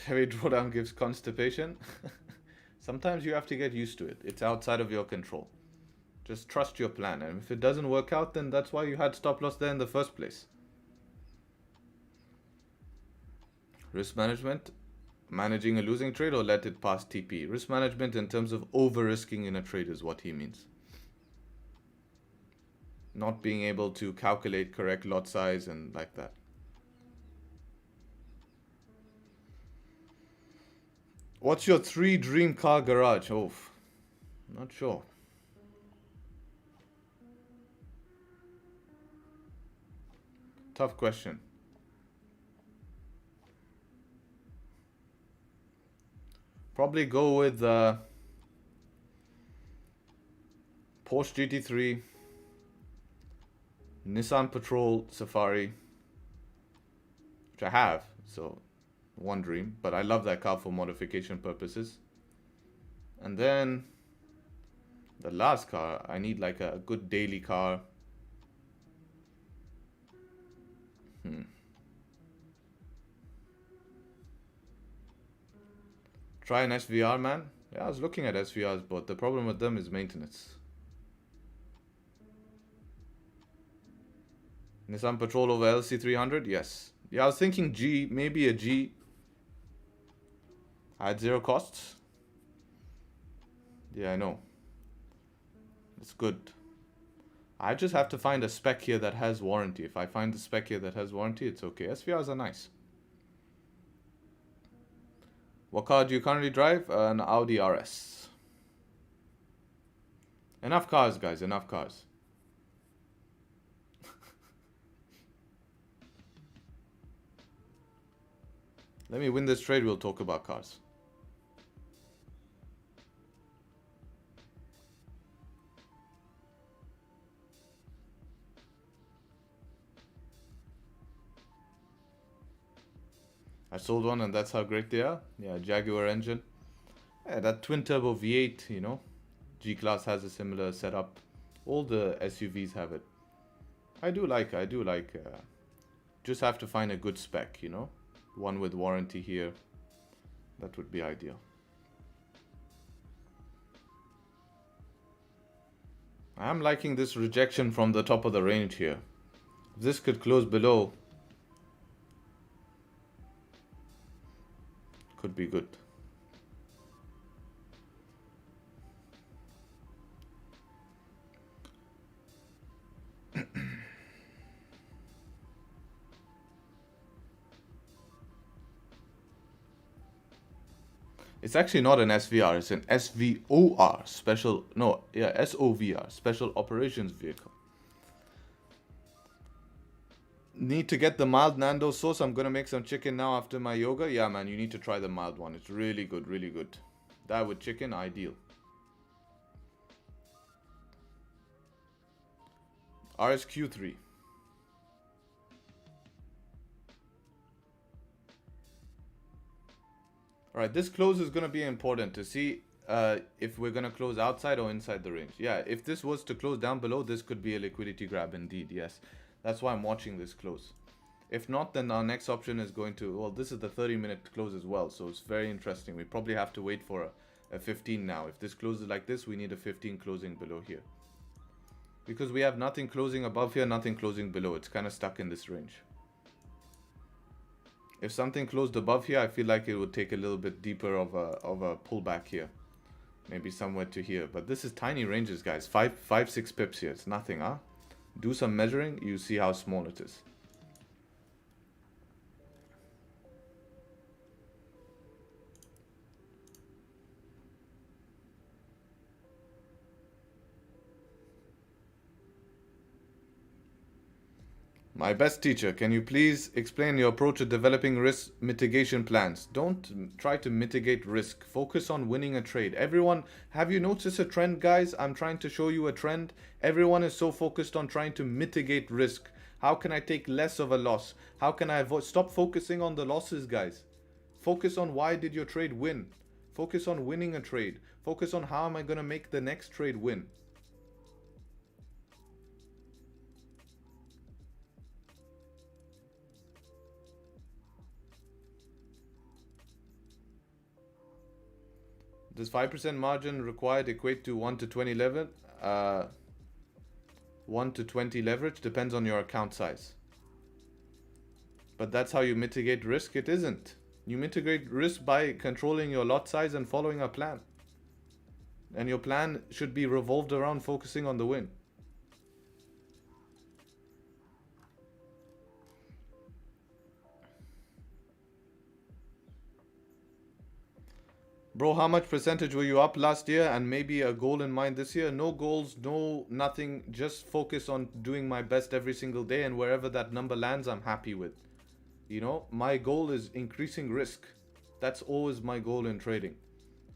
Heavy drawdown gives constipation. Sometimes you have to get used to it. It's outside of your control. Just trust your plan, and if it doesn't work out, then that's why you had stop loss there in the first place. Risk management, managing a losing trade or let it pass TP. Risk management in terms of over-risking in a trade is what he means. Not being able to calculate correct lot size and like that. What's your 3 dream car garage? Oh, not sure. Tough question. Probably go with Porsche GT3, Nissan Patrol Safari, which I have, so one dream, but I love that car for modification purposes. And then the last car, I need like a good daily car. Try an SVR, man. Yeah, I was looking at SVRs, but the problem with them is maintenance. Nissan Patrol over LC300? Yes. Yeah, I was thinking G, maybe a G. I had 0 costs. Yeah, I know. It's good. I just have to find a spec here that has warranty. If I find the spec here that has warranty, it's okay. SVRs are nice. What car do you currently drive? An Audi RS. Enough cars, guys. Enough cars. Let me win this trade. We'll talk about cars. I sold one and that's how great they are. Yeah, Jaguar engine. Yeah, that twin turbo V8, you know. G-Class has a similar setup. All the SUVs have it. I do like, just have to find a good spec, you know. One with warranty here. That would be ideal. I'm liking this rejection from the top of the range here. If this could close below, could be good. It's actually not an SVR, it's an SVOR, SOVR, Special Operations Vehicle. Need to get the mild Nando sauce. I'm gonna make some chicken now after my yoga. Yeah, man, you need to try the mild one. It's really good, really good. That with chicken, ideal. RSQ3. Alright, this close is going to be important to see if we're going to close outside or inside the range. Yeah, if this was to close down below, this could be a liquidity grab indeed, yes. That's why I'm watching this close. If not, then our next option is going to... Well, this is the 30-minute close as well, so it's very interesting. We probably have to wait for a 15 now. If this closes like this, we need a 15 closing below here. Because we have nothing closing above here, nothing closing below. It's kind of stuck in this range. If something closed above here, I feel like it would take a little bit deeper of a pullback here. Maybe somewhere to here. But this is tiny ranges, guys. 6 pips here. It's nothing, huh? Do some measuring, you see how small it is. My best teacher, can you please explain your approach to developing risk mitigation plans? Don't try to mitigate risk. Focus on winning a trade. Everyone, have you noticed a trend, guys? I'm trying to show you a trend. Everyone is so focused on trying to mitigate risk. How can I take less of a loss? How can I avoid? Stop focusing on the losses, guys. Focus on why did your trade win. Focus on winning a trade. Focus on how am I going to make the next trade win. Does 5% margin required equate to 1 to 20 leverage? 1 to 20 leverage depends on your account size. But that's how you mitigate risk? It isn't. You mitigate risk by controlling your lot size and following a plan. And your plan should be revolved around focusing on the win. Bro, how much percentage were you up last year and maybe a goal in mind this year? No goals, no nothing. Just focus on doing my best every single day, and wherever that number lands, I'm happy with. You know, my goal is increasing risk. That's always my goal in trading.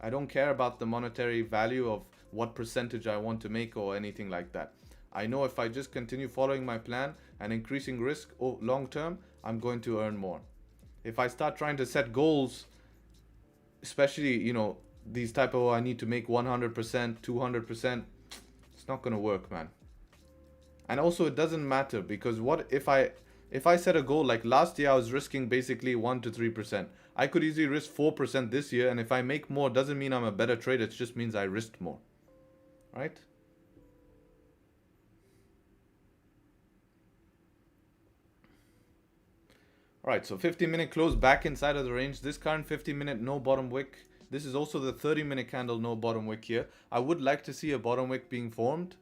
I don't care about the monetary value of what percentage I want to make or anything like that. I know if I just continue following my plan and increasing risk long term, I'm going to earn more. If I start trying to set goals, especially, you know, these type of, I need to make 100%, 200%, it's not going to work, man. And also it doesn't matter, because what if I set a goal like last year, I was risking basically 1 to 3%. I could easily risk 4% this year, and if I make more, doesn't mean I'm a better trader, it just means I risked more. Right? Alright, so 15-minute close back inside of the range. This current 15-minute no bottom wick. This is also the 30-minute candle no bottom wick here. I would like to see a bottom wick being formed.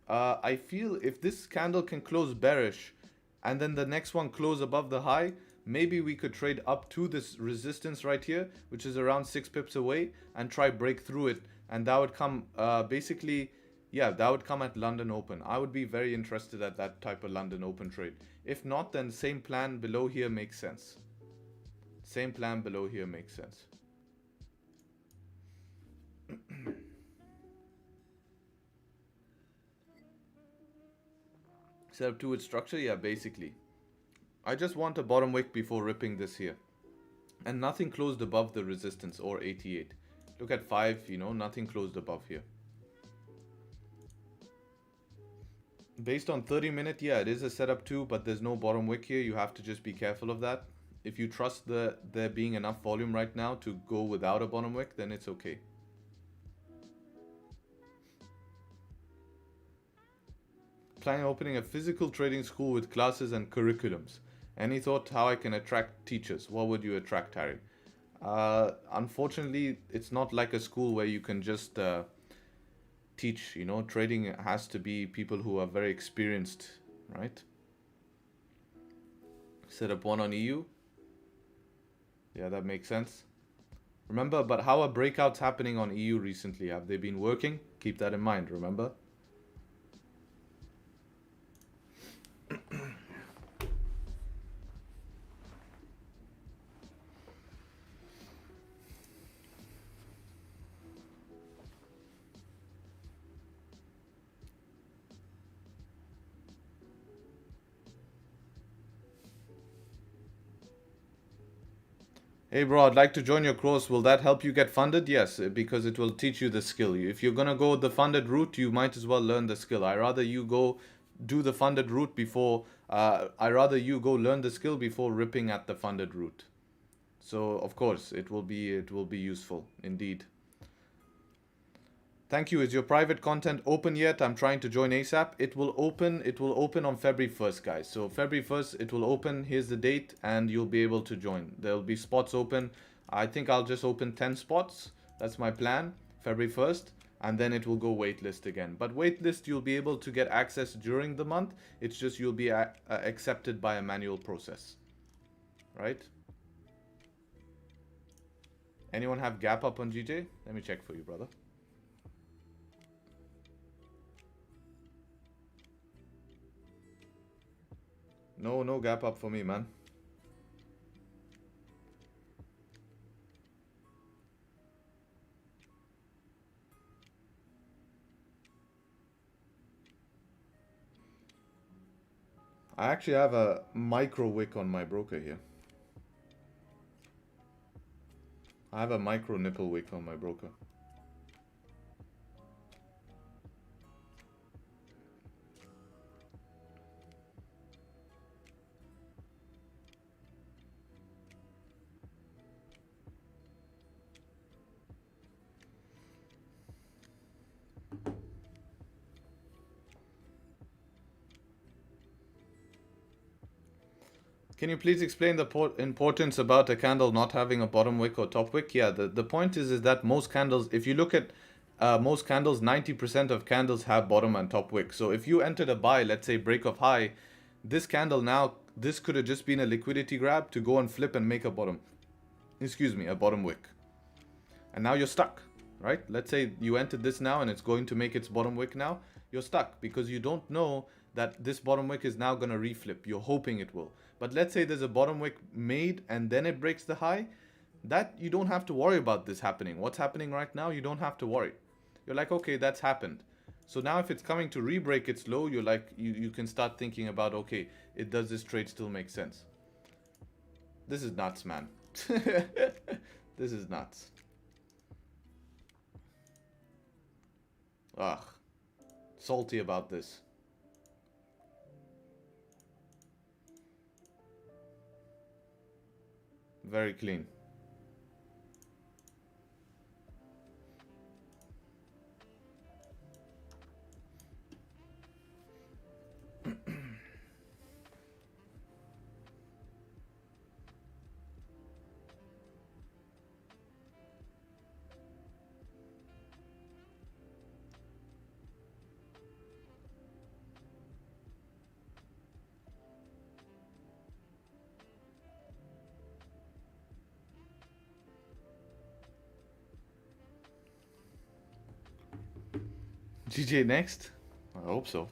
I feel if this candle can close bearish and then the next one close above the high, maybe we could trade up to this resistance right here, which is around 6 pips away, and try break through it. And that would come basically... Yeah, that would come at London Open. I would be very interested at that type of London Open trade. If not, then same plan below here makes sense. Same plan below here makes sense. Set up two with structure? Yeah, basically. I just want a bottom wick before ripping this here. And nothing closed above the resistance or 88. Look at 5, you know, nothing closed above here. Based on 30-minute, yeah, it is a setup too, but there's no bottom wick here. You have to just be careful of that. If you trust there being enough volume right now to go without a bottom wick, then it's okay. Planning on opening a physical trading school with classes and curriculums. Any thought how I can attract teachers? What would you attract, Harry? Unfortunately, it's not like a school where you can just teach. You know, trading has to be people who are very experienced, right? Set up one on EU. Yeah, that makes sense. Remember, but how are breakouts happening on EU recently? Have they been working? Keep that in mind, remember? Hey bro, I'd like to join your course. Will that help you get funded? Yes, because it will teach you the skill. If you're gonna go the funded route, you might as well learn the skill. I rather you go do the funded route before. I rather you go learn the skill before ripping at the funded route. So of course it will be useful indeed. Thank you. Is your private content open yet? I'm trying to join ASAP. It will open on February 1st, guys. So February 1st, it will open. Here's the date, and you'll be able to join. There'll be spots open. I think I'll just open 10 spots. That's my plan. February 1st. And then it will go waitlist again. But waitlist, you'll be able to get access during the month. It's just you'll be accepted by a manual process. Right? Anyone have gap up on GJ? Let me check for you, brother. No gap up for me, man. I actually have a micro wick on my broker here. I have a micro nipple wick on my broker. Can you please explain the importance about a candle not having a bottom wick or top wick? Yeah, the point is that most candles, if you look at most candles, 90% of candles have bottom and top wick. So if you entered a buy, let's say break of high, this candle now, this could have just been a liquidity grab to go and flip and make a bottom. Excuse me, a bottom wick. And now you're stuck, right? Let's say you entered this now and it's going to make its bottom wick now. You're stuck because you don't know that this bottom wick is now going to reflip. You're hoping it will. But let's say there's a bottom wick made and then it breaks the high. That you don't have to worry about this happening. What's happening right now, you don't have to worry. You're like, okay, that's happened. So now if it's coming to re-break its low, you're like, you can start thinking about, okay, does this trade still make sense? This is nuts, man. This is nuts. Ugh. Salty about this. Very clean. GJ next? I hope so.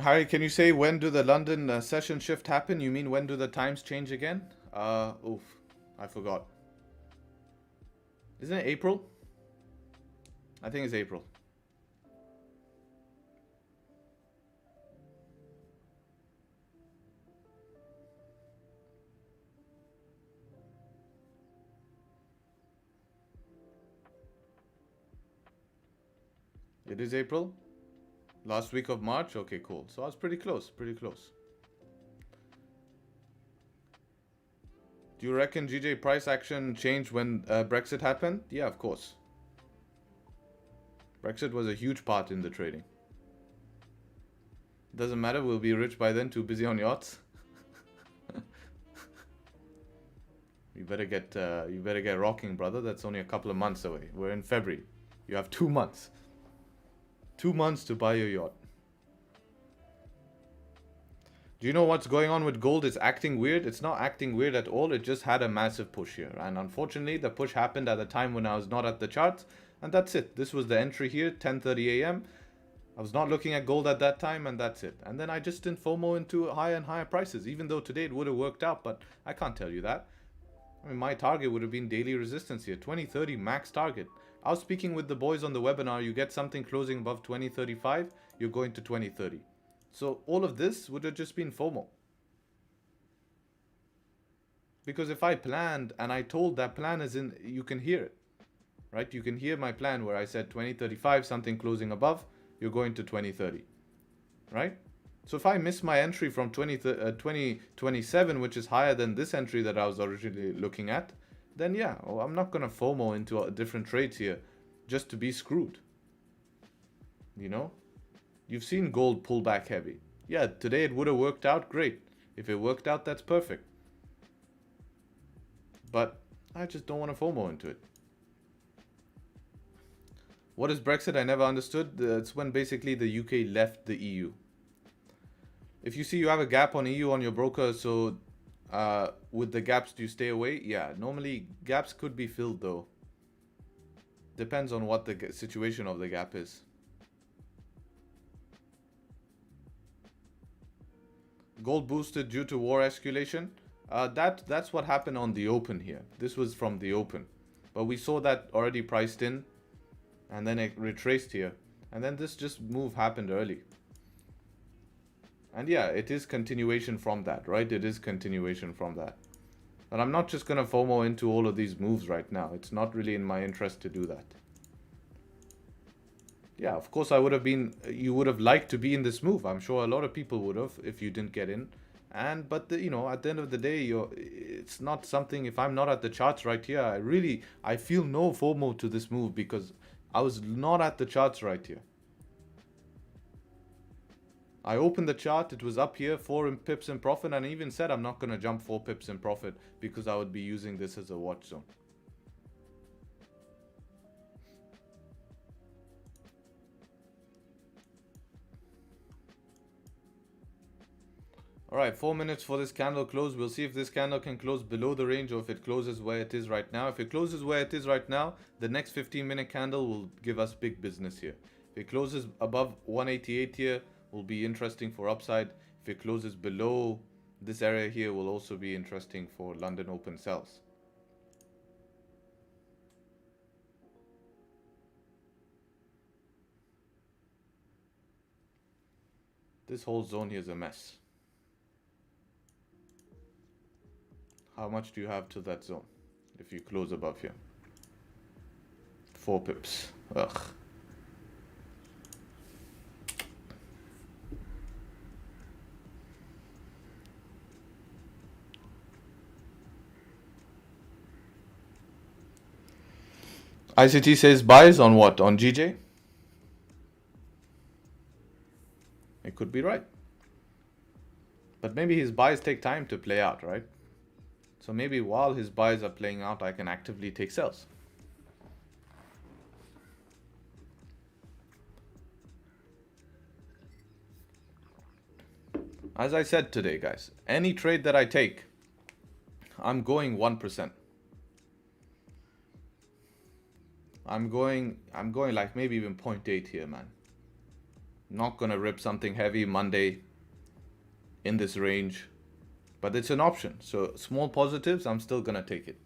Harry, can you say when do the London session shift happen? You mean when do the times change again? Oof, I forgot. Isn't it April? I think it's April. It is April? Last week of March? Okay, cool. So I was pretty close, pretty close. Do you reckon GJ price action changed when Brexit happened? Yeah, of course. Brexit was a huge part in the trading. Doesn't matter, we'll be rich by then, too busy on yachts. You better get rocking, brother. That's only a couple of months away. We're in February. You have 2 months. 2 months to buy your yacht. Do you know what's going on with gold? It's acting weird. It's not acting weird at all. It just had a massive push here. And unfortunately, the push happened at a time when I was not at the charts. And that's it. This was the entry here, 10:30 a.m. I was not looking at gold at that time, and that's it. And then I just didn't FOMO into higher and higher prices, even though today it would have worked out. But I can't tell you that. I mean, my target would have been daily resistance here. 2030 max target. I was speaking with the boys on the webinar. You get something closing above 2035, you're going to 2030. So all of this would have just been FOMO. Because if I planned and I told that plan is in, you can hear it, right? You can hear my plan where I said 2035, something closing above, you're going to 2030, right? So if I miss my entry from 2027, which is higher than this entry that I was originally looking at, then yeah, I'm not going to FOMO into different trades here just to be screwed. You know? You've seen gold pull back heavy. Yeah, today it would have worked out great. If it worked out, that's perfect. But I just don't want to FOMO into it. What is Brexit? I never understood. It's when basically the UK left the EU. If you see you have a gap on EU on your broker, so with the gaps, do you stay away? Yeah, normally gaps could be filled though. Depends on what the situation of the gap is. Gold boosted due to war escalation. That's what happened on the open here. This was from the open. But we saw that already priced in. And then it retraced here. And then this just move happened early. And yeah, it is continuation from that, right? It is continuation from that. But I'm not just going to FOMO into all of these moves right now. It's not really in my interest to do that. Yeah, of course I would have been, you would have liked to be in this move. I'm sure a lot of people would have if you didn't get in. But you know, at the end of the day, it's not something, if I'm not at the charts right here, I feel no FOMO to this move because I was not at the charts right here. I opened the chart, it was up here, 4 pips in profit, and I even said I'm not going to jump 4 pips in profit because I would be using this as a watch zone. Alright, 4 minutes for this candle close. We'll see if this candle can close below the range or if it closes where it is right now. If it closes where it is right now, the next 15-minute candle will give us big business here. If it closes above 188 here, will be interesting for upside. If it closes below this area here, will also be interesting for London open sells. This whole zone here is a mess. How much do you have to that zone if you close above here? 4 pips. Ugh. ICT says buys on what? On GJ? It could be right. But maybe his buys take time to play out, right? So maybe while his buys are playing out, I can actively take sells. As I said today, guys, any trade that I take, I'm going 1%. I'm going like maybe even 0.8 here, man. Not gonna rip something heavy Monday in this range, but it's an option. So small positives, I'm still gonna take it.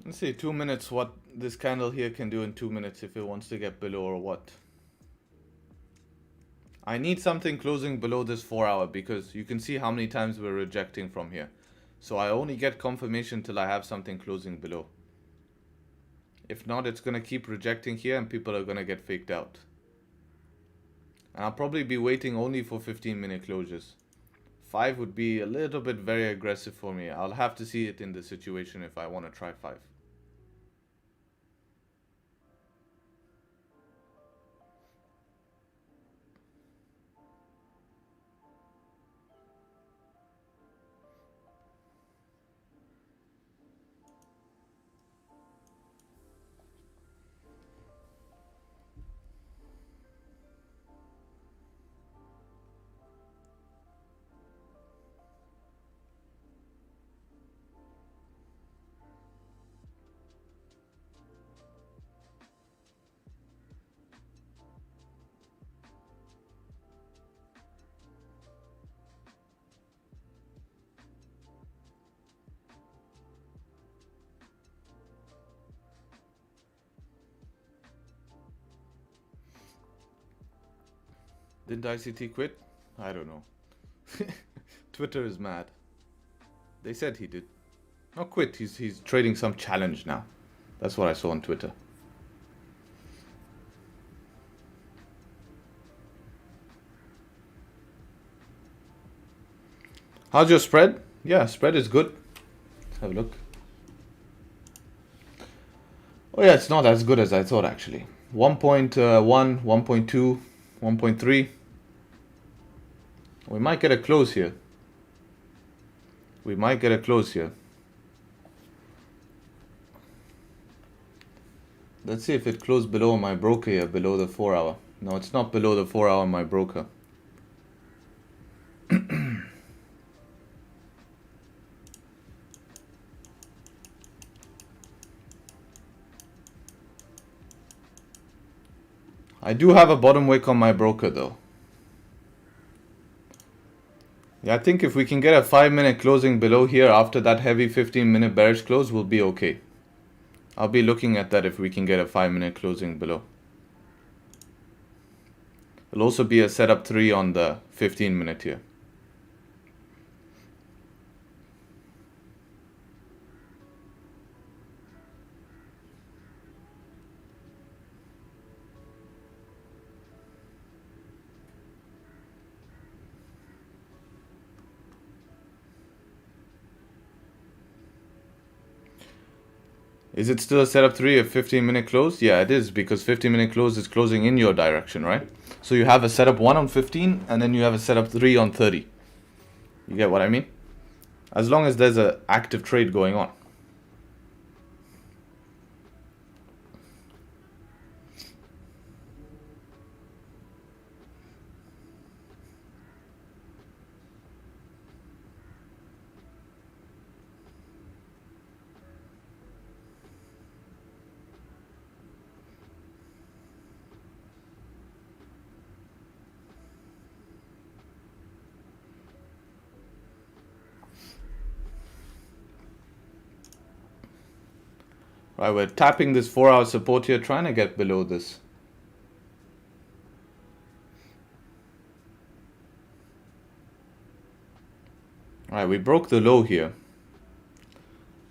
Let's see, 2 minutes, what this candle here can do in 2 minutes if it wants to get below or what. I need something closing below this 4 hour because you can see how many times we're rejecting from here. So I only get confirmation till I have something closing below. If not, it's going to keep rejecting here and people are going to get faked out. And I'll probably be waiting only for 15-minute closures. 5 would be a little bit very aggressive for me. I'll have to see it in the situation if I want to try 5. Didn't ICT quit? I don't know. Twitter is mad. They said he did. Not quit, he's trading some challenge now. That's what I saw on Twitter. How's your spread? Yeah, spread is good. Let's have a look. Oh yeah, it's not as good as I thought actually. 1.1, 1.2, 1.3. We might get a close here. We might get a close here. Let's see if it closed below my broker here, below the 4 hour. No, it's not below the 4 hour my broker. I do have a bottom wick on my broker though. Yeah, I think if we can get a 5-minute closing below here after that heavy 15-minute bearish close, we'll be okay. I'll be looking at that if we can get a 5-minute closing below. It'll also be a setup 3 on the 15-minute here. Is it still a setup 3, a 15-minute close? Yeah, it is, because 15-minute close is closing in your direction, right? So you have a setup 1 on 15, and then you have a setup 3 on 30. You get what I mean? As long as there's an active trade going on. Right, we're tapping this 4-hour support here, trying to get below this. Alright, we broke the low here.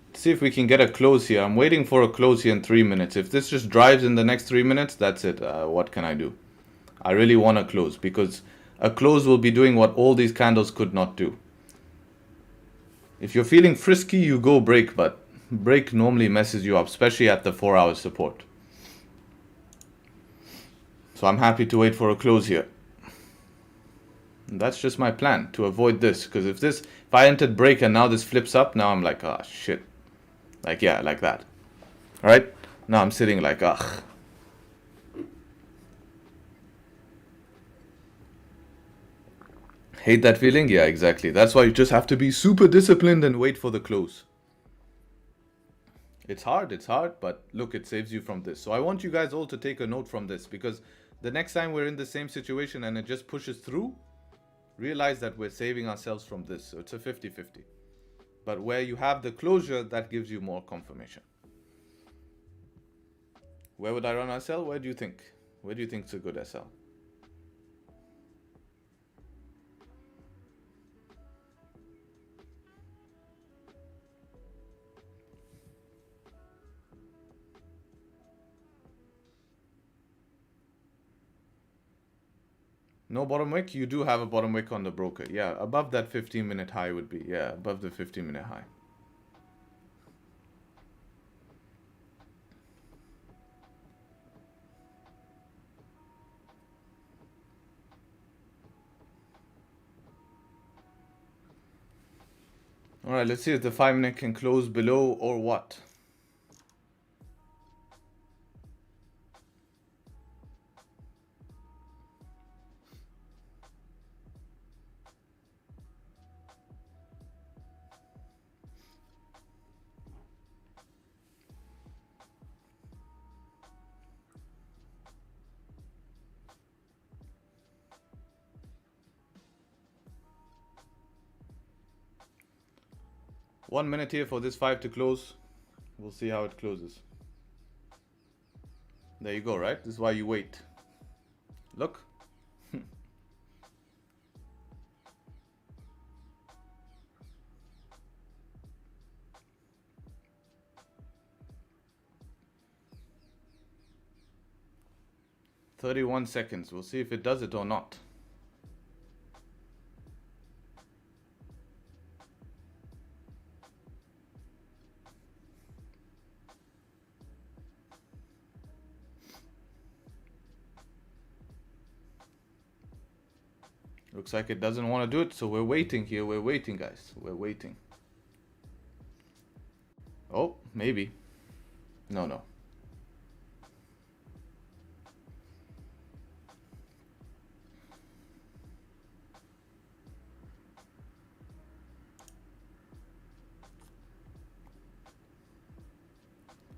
Let's see if we can get a close here. I'm waiting for a close here in 3 minutes. If this just drives in the next 3 minutes, that's it. What can I do? I really want a close, because a close will be doing what all these candles could not do. If you're feeling frisky, you go break, but break normally messes you up, especially at the 4-hour support. So I'm happy to wait for a close here. And that's just my plan to avoid this. Because if I entered break and now this flips up, now I'm like, ah, shit. Like, yeah, like that. All right? Now I'm sitting like, ugh. Hate that feeling? Yeah, exactly. That's why you just have to be super disciplined and wait for the close. It's hard, but look, it saves you from this. So I want you guys all to take a note from this, because the next time we're in the same situation and it just pushes through, realize that we're saving ourselves from this. So it's a 50-50. But where you have the closure, that gives you more confirmation. Where would I run SL? Where do you think? Where do you think is a good SL? No bottom wick? You do have a bottom wick on the broker. Yeah, above that 15-minute high would be. Yeah, above the 15-minute high. All right, let's see if the 5-minute can close below or what. One minute here for this 5 to close. We'll see how it closes. There you go, right? This is why you wait. Look. 31 seconds. We'll see if it does it or not. Looks like it doesn't want to do it, so we're waiting here. We're waiting, guys. We're waiting. Oh, maybe. No.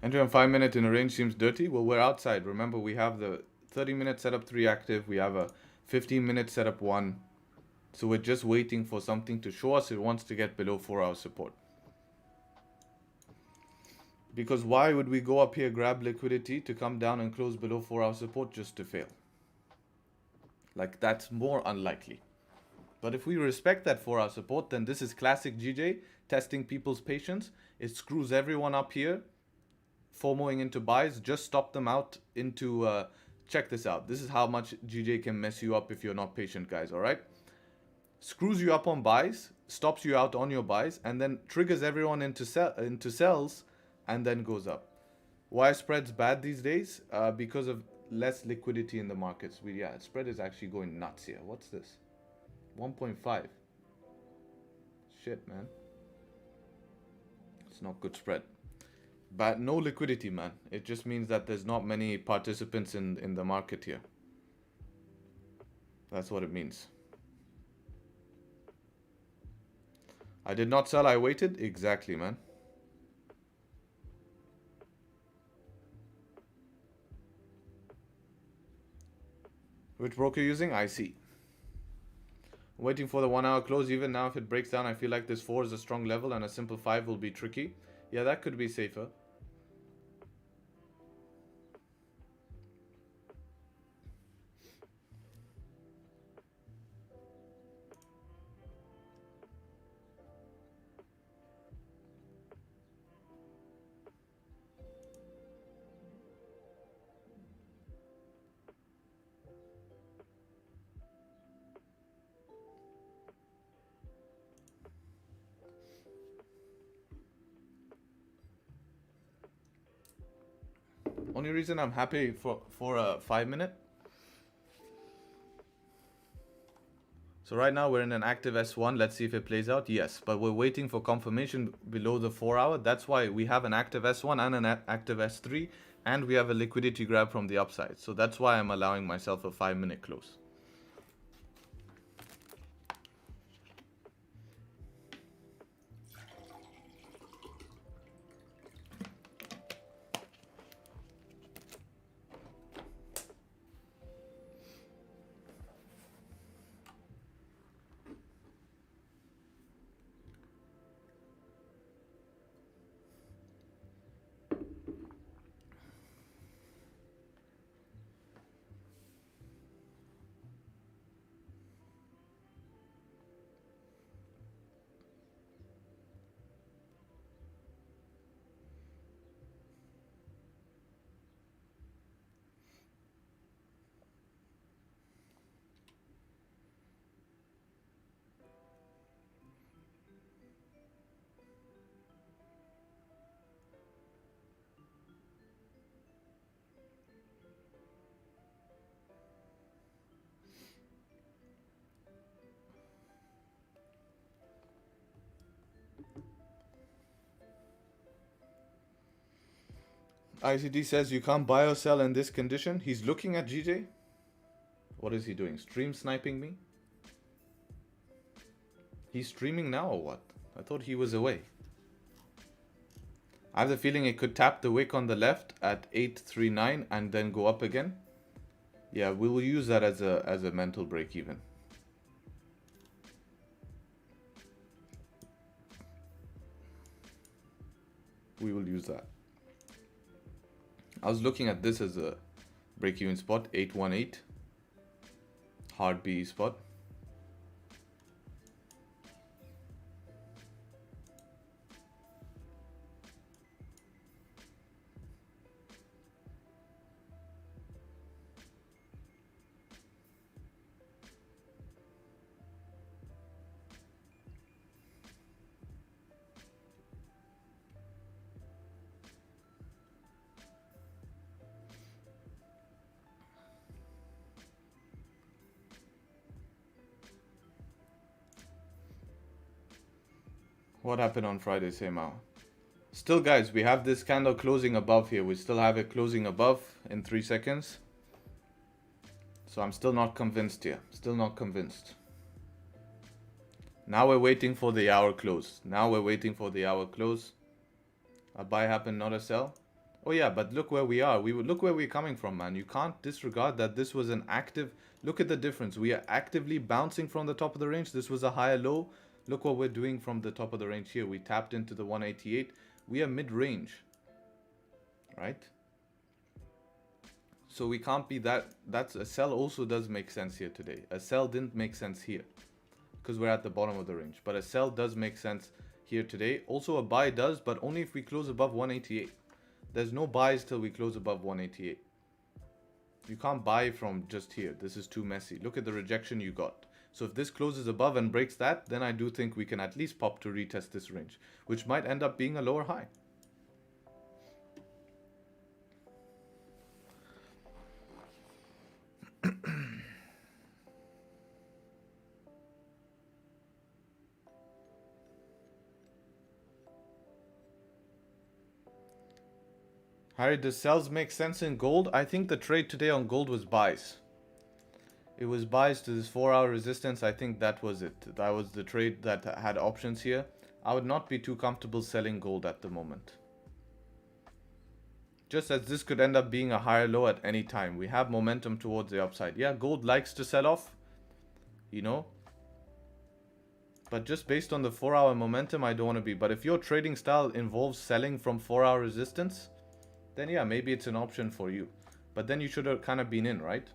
Entry on 5-minute in a range seems dirty. Well, we're outside. Remember, we have the 30-minute setup 3 active. We have a 15-minute setup 1. So we're just waiting for something to show us it wants to get below 4-hour support. Because why would we go up here, grab liquidity to come down and close below 4-hour support just to fail? Like, that's more unlikely. But if we respect that 4-hour support, then this is classic GJ, testing people's patience. It screws everyone up here, FOMOing into buys, just stop them out into, check this out. This is how much GJ can mess you up if you're not patient, guys, all right? Screws you up on buys, stops you out on your buys, and then triggers everyone into sells, and then goes up. Why are spreads bad these days? Because of less liquidity in the markets. Spread is actually going nuts here. What's this? 1.5. Shit, man. It's not good spread. But no liquidity, man. It just means that there's not many participants in the market here. That's what it means. I did not sell, I waited. Exactly, man. Which broker using? I see. Waiting for the 1-hour close. Even now, if it breaks down, I feel like this 4 is a strong level and a simple 5 will be tricky. Yeah, that could be safer. Only reason I'm happy for a 5-minute. So right now we're in an active S1. Let's see if it plays out. Yes, but we're waiting for confirmation below the 4 hour. That's why we have an active S1 and an active S3, and we have a liquidity grab from the upside. So that's why I'm allowing myself a 5-minute close. ICD says you can't buy or sell in this condition. He's looking at GJ. What is he doing? Stream sniping me? He's streaming now or what? I thought he was away. I have the feeling it could tap the wick on the left at 839 and then go up again. Yeah, we will use that as a mental break even. We will use that. I was looking at this as a break even spot, 818. Hard BE spot. What happened on Friday, same hour? Still, guys, we have this candle closing above here. We still have it closing above in 3 seconds. So I'm still not convinced here. Still not convinced. Now we're waiting for the hour close. Now we're waiting for the hour close. A buy happened, not a sell. Oh yeah, but look where we are. Look where we're coming from, man. You can't disregard that this was an active... Look at the difference. We are actively bouncing from the top of the range. This was a higher low. Look what we're doing from the top of the range here. We tapped into the 188. We are mid-range, right? So we can't be that. That's a sell also does make sense here today. A sell didn't make sense here because we're at the bottom of the range. But a sell does make sense here today. Also a buy does, but only if we close above 188. There's no buys till we close above 188. You can't buy from just here. This is too messy. Look at the rejection you got. So if this closes above and breaks that, then I do think we can at least pop to retest this range, which might end up being a lower high. Harry, does sells make sense in gold? I think the trade today on gold was buys. It was buys to this 4-hour resistance. I think that was it. That was the trade that had options here. I would not be too comfortable selling gold at the moment. Just as this could end up being a higher low at any time. We have momentum towards the upside. Yeah, gold likes to sell off, you know. But just based on the 4-hour momentum, I don't want to be. But if your trading style involves selling from 4-hour resistance, then yeah, maybe it's an option for you. But then you should have kind of been in, right?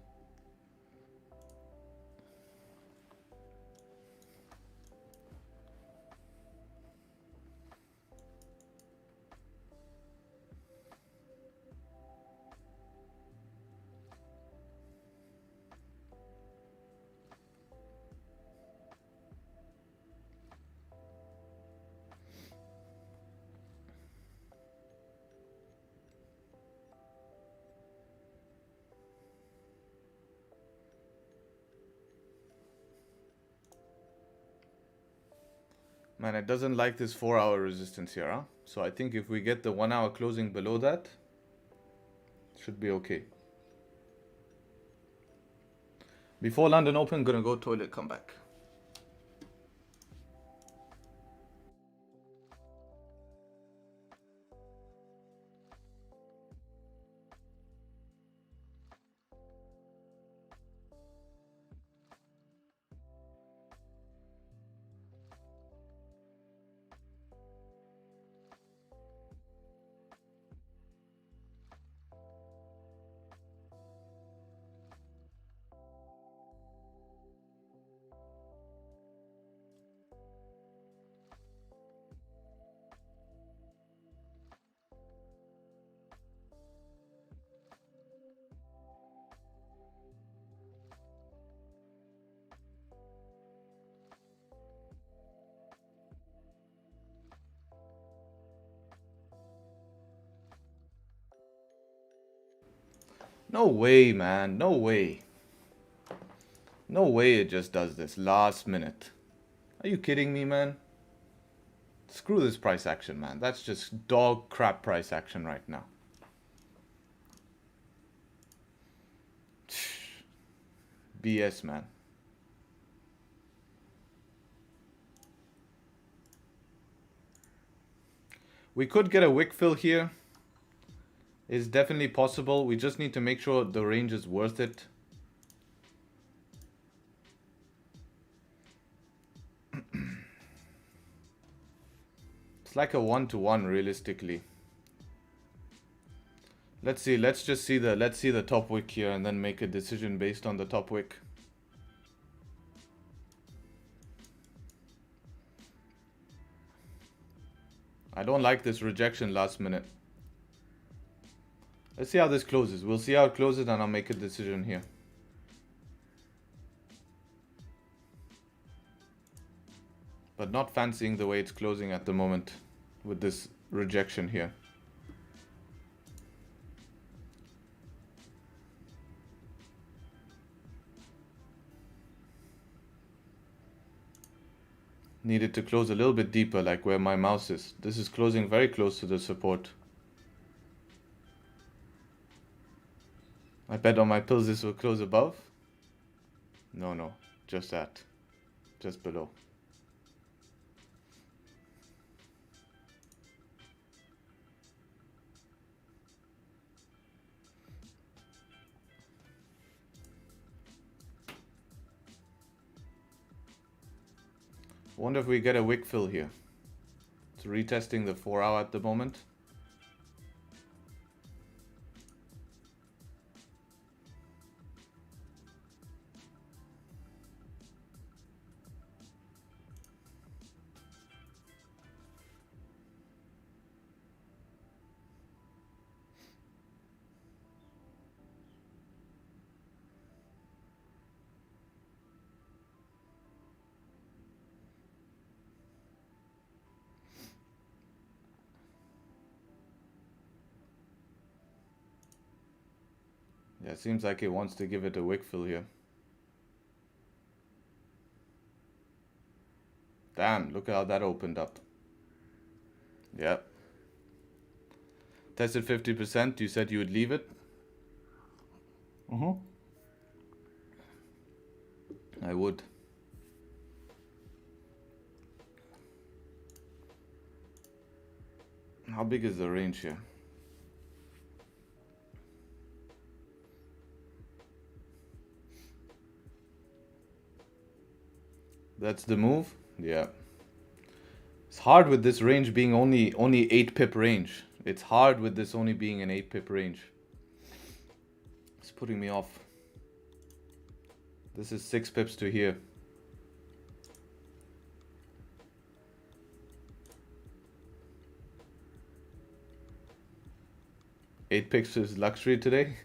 Man, it doesn't like this 4-hour resistance here, huh? So I think if we get the 1 hour closing below that, should be okay. Before London Open, gonna go toilet, come back. No way, man. No way. No way it just does this last minute. Are you kidding me, man? Screw this price action, man. That's just dog crap price action right now. BS, man. We could get a wick fill here. It's definitely possible. We just need to make sure the range is worth it. It's like a 1-to-1 realistically. Let's see. Let's see the top wick here and then make a decision based on the top wick. I don't like this rejection last minute. Let's see how this closes. We'll see how it closes and I'll make a decision here. But not fancying the way it's closing at the moment with this rejection here. Needed to close a little bit deeper, like where my mouse is. This is closing very close to the support. I bet on my pills this will close above. No, just that. Just below. Wonder if we get a wick fill here. It's retesting the 4-hour at the moment. Yeah, it seems like it wants to give it a wick fill here. Damn, look at how that opened up. Yep. Tested 50%. You said you would leave it? I would. How big is the range here? That's the move? Yeah. It's hard with this range being only 8 pip range. It's hard with this only being an 8 pip range. It's putting me off. This is 6 pips to here. Eight pips is luxury today.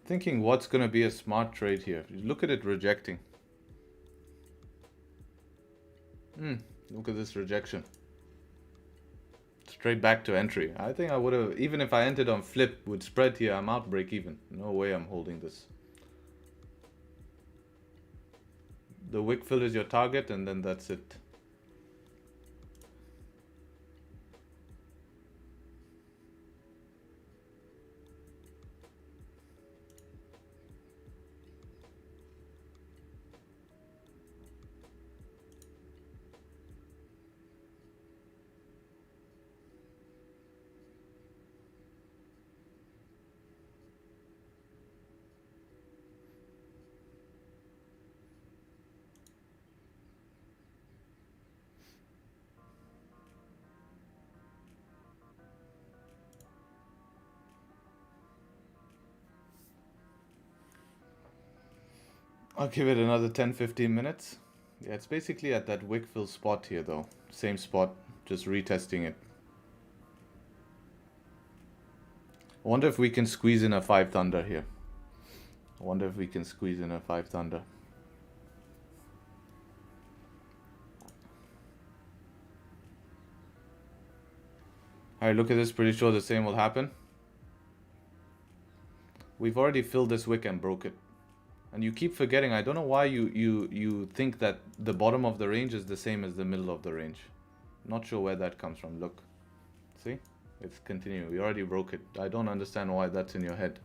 Thinking what's going to be a smart trade here. Look at it rejecting. Look at this rejection. Straight back to entry. I think I would have, even if I entered on flip with spread here, I'm out break even. No way I'm holding this. The wick fill is your target, and then that's it. I'll give it another 10-15 minutes. Yeah, it's basically at that wick fill spot here though. Same spot, just retesting it. I wonder if we can squeeze in a 5 thunder here. I wonder if we can squeeze in a 5 thunder. Alright, look at this. Pretty sure the same will happen. We've already filled this wick and broke it. And you keep forgetting. I don't know why you think that the bottom of the range is the same as the middle of the range. Not sure where that comes from. Look. See? It's continuing. We already broke it. I don't understand why that's in your head.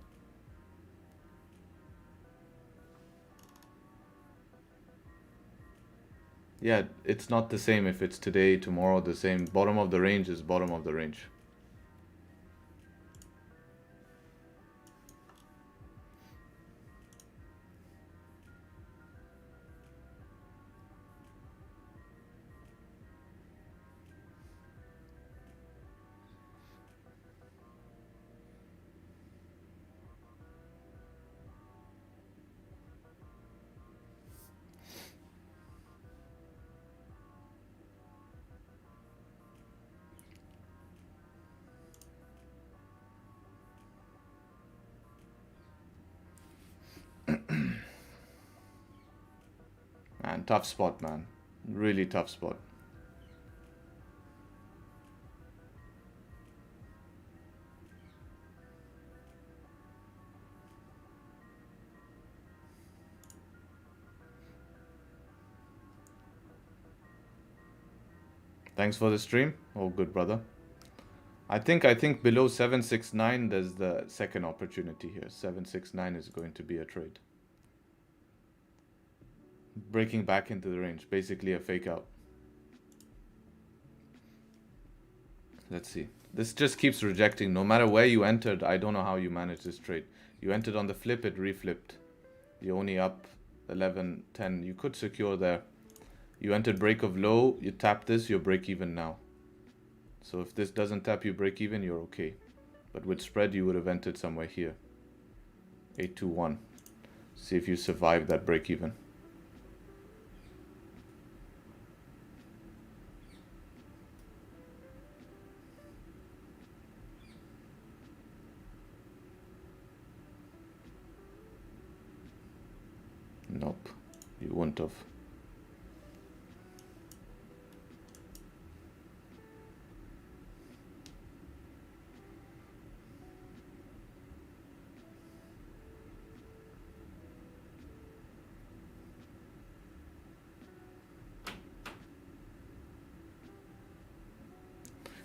Yeah, it's not the same if it's today, tomorrow, the same. Bottom of the range is bottom of the range. Man, tough spot, man. Really tough spot. Thanks for the stream. Oh, good, brother. I think below 769 there's the second opportunity here. 769 is going to be a trade. Breaking back into the range, basically a fake out. Let's see. This just keeps rejecting. No matter where you entered, I don't know how you managed this trade. You entered on the flip, it reflipped. You're only up 11, 10. You could secure there. You entered break of low, you tap this, you're break even now. So if this doesn't tap you break even, you're okay. But with spread, you would have entered somewhere here. 821. See if you survive that break even. Nope, you wouldn't have.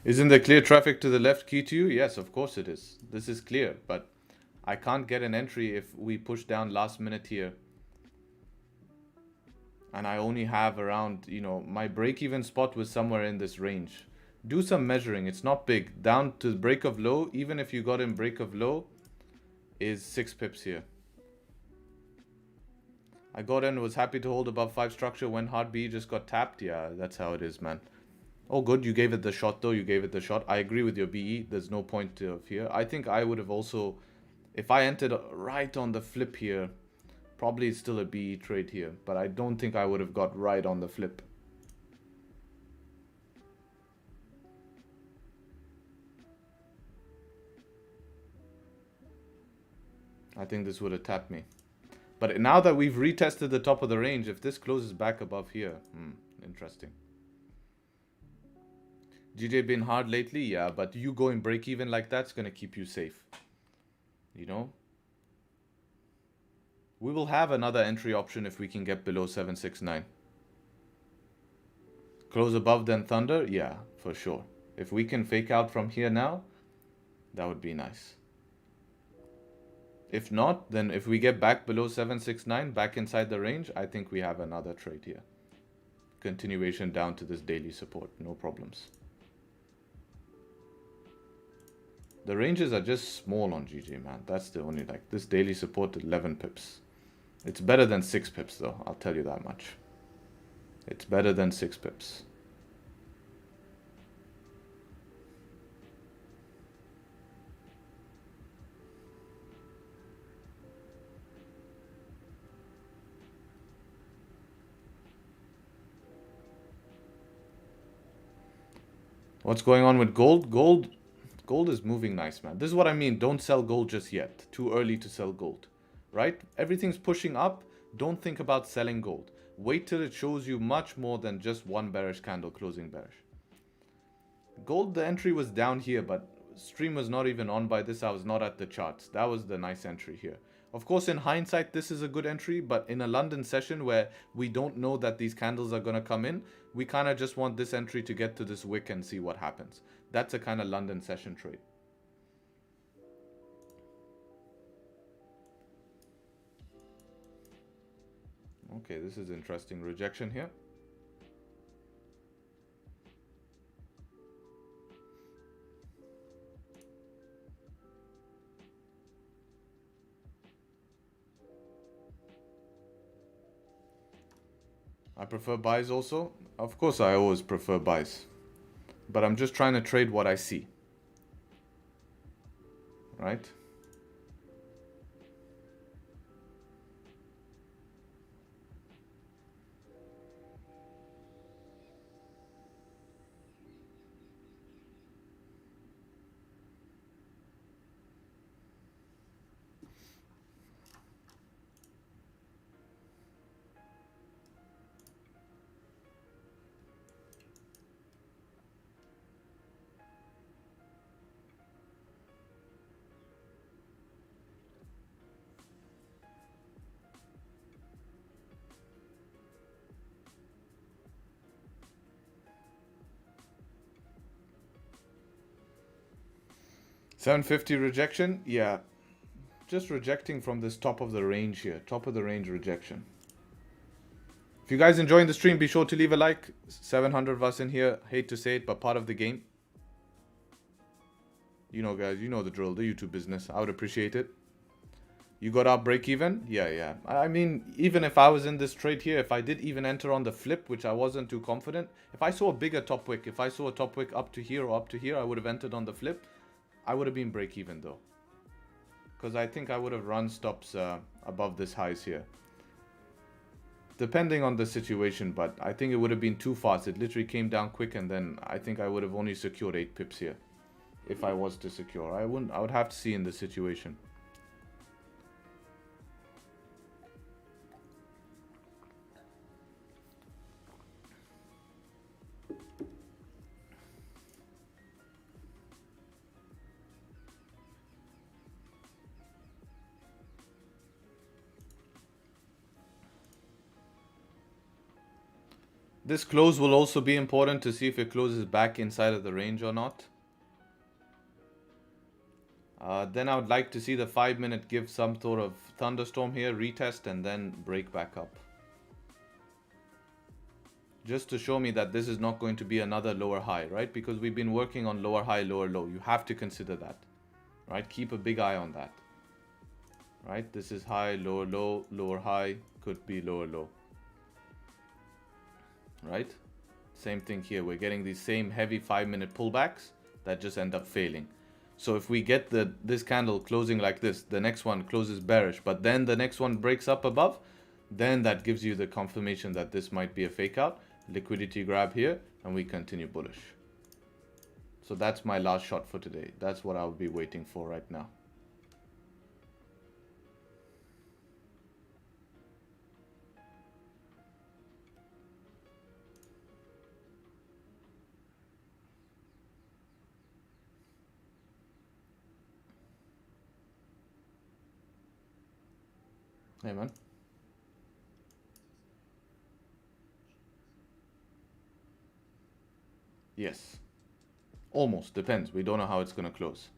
Isn't there clear traffic to the left key to you? Yes, of course it is. This is clear, but I can't get an entry if we push down last minute here. And I only have around, you know, my break-even spot was somewhere in this range. Do some measuring. It's not big. Down to the break of low, even if you got in break of low, is 6 pips here. I got in, was happy to hold above 5 structure when hard B just got tapped. Yeah, that's how it is, man. Oh, good. You gave it the shot, though. You gave it the shot. I agree with your BE. There's no point of here. I think I would have also, if I entered right on the flip here, probably it's still a BE trade here. But I don't think I would have got right on the flip. I think this would have tapped me. But now that we've retested the top of the range, if this closes back above here, interesting. GJ been hard lately? Yeah, but you going break even like that's going to keep you safe. You know? We will have another entry option if we can get below 769. Close above then thunder? Yeah, for sure. If we can fake out from here now, that would be nice. If not, then if we get back below 769, back inside the range, I think we have another trade here. Continuation down to this daily support, no problems. The ranges are just small on GG, man. That's the only, like, this daily support 11 pips. It's better than 6 pips though, I'll tell you that much. It's better than 6 pips. What's going on with gold? Gold is moving nice, man. This is what I mean. Don't sell gold just yet. Too early to sell gold, right? Everything's pushing up. Don't think about selling gold. Wait till it shows you much more than just one bearish candle closing bearish. Gold, the entry was down here, but stream was not even on by this. I was not at the charts. That was the nice entry here. Of course, in hindsight, this is a good entry, but in a London session where we don't know that these candles are going to come in, we kind of just want this entry to get to this wick and see what happens. That's a kind of London session trade. Okay, this is interesting. Rejection here. I prefer buys also. Of course, I always prefer buys. But I'm just trying to trade what I see. Right? $750 rejection? Yeah. Just rejecting from this top of the range here. Top of the range rejection. If you guys enjoying the stream, be sure to leave a like. 700 of us in here. Hate to say it, but part of the game. You know, guys, you know the drill. The YouTube business. I would appreciate it. You got our break even? Yeah. I mean, even if I was in this trade here, if I did even enter on the flip, which I wasn't too confident. If I saw a bigger top wick, if I saw a top wick up to here or up to here, I would have entered on the flip. I would have been break even though. Because I think I would have run stops above this highs here. Depending on the situation, but I think it would have been too fast. It literally came down quick and then I think I would have only secured 8 pips here. If I was to secure. I would have to see in the situation. This close will also be important to see if it closes back inside of the range or not. Then I would like to see the 5-minute give some sort of thunderstorm here, retest, and then break back up. Just to show me that this is not going to be another lower high, right? Because we've been working on lower high, lower low. You have to consider that, right? Keep a big eye on that, right? This is high, lower low, lower high, could be lower low. Right? Same thing here. We're getting these same heavy 5-minute pullbacks that just end up failing. So if we get this candle closing like this, the next one closes bearish, but then the next one breaks up above, then that gives you the confirmation that this might be a fake out. Liquidity grab here, and we continue bullish. So that's my last shot for today. That's what I'll be waiting for right now. Hey, man. Yes. Almost. Depends. We don't know how it's going to close.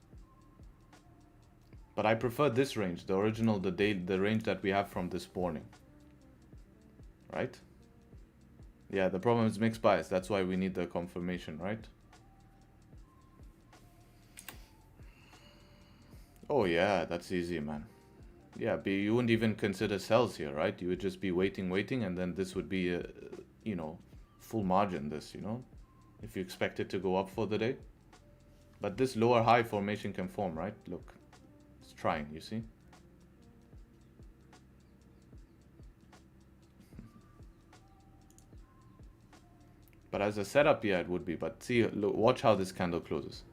But I prefer this range, the original, the range that we have from this morning. Right? Yeah, the problem is mixed bias. That's why we need the confirmation, right? Oh yeah, that's easy, man. Yeah, you wouldn't even consider sells here, right? You would just be waiting, and then this would be a, you know, full margin, this, you know, if you expect it to go up for the day. But this lower high formation can form, right? Look, it's trying, you see? But as a setup, yeah, it would be. But see, look, watch how this candle closes.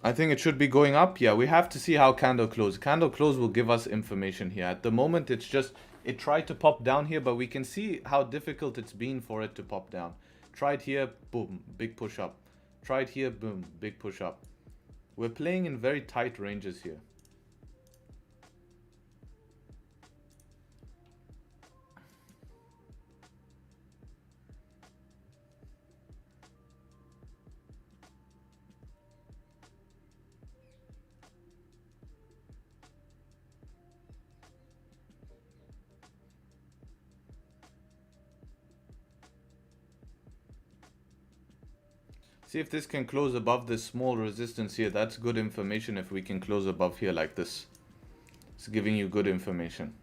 I think it should be going up. Yeah, we have to see how candle close. Candle close will give us information here. At the moment, it's just, it tried to pop down here, but we can see how difficult it's been for it to pop down. Tried here, boom, big push up. Tried here, boom, big push up. We're playing in very tight ranges here. See if this can close above this small resistance here. That's good information if we can close above here like this. It's giving you good information.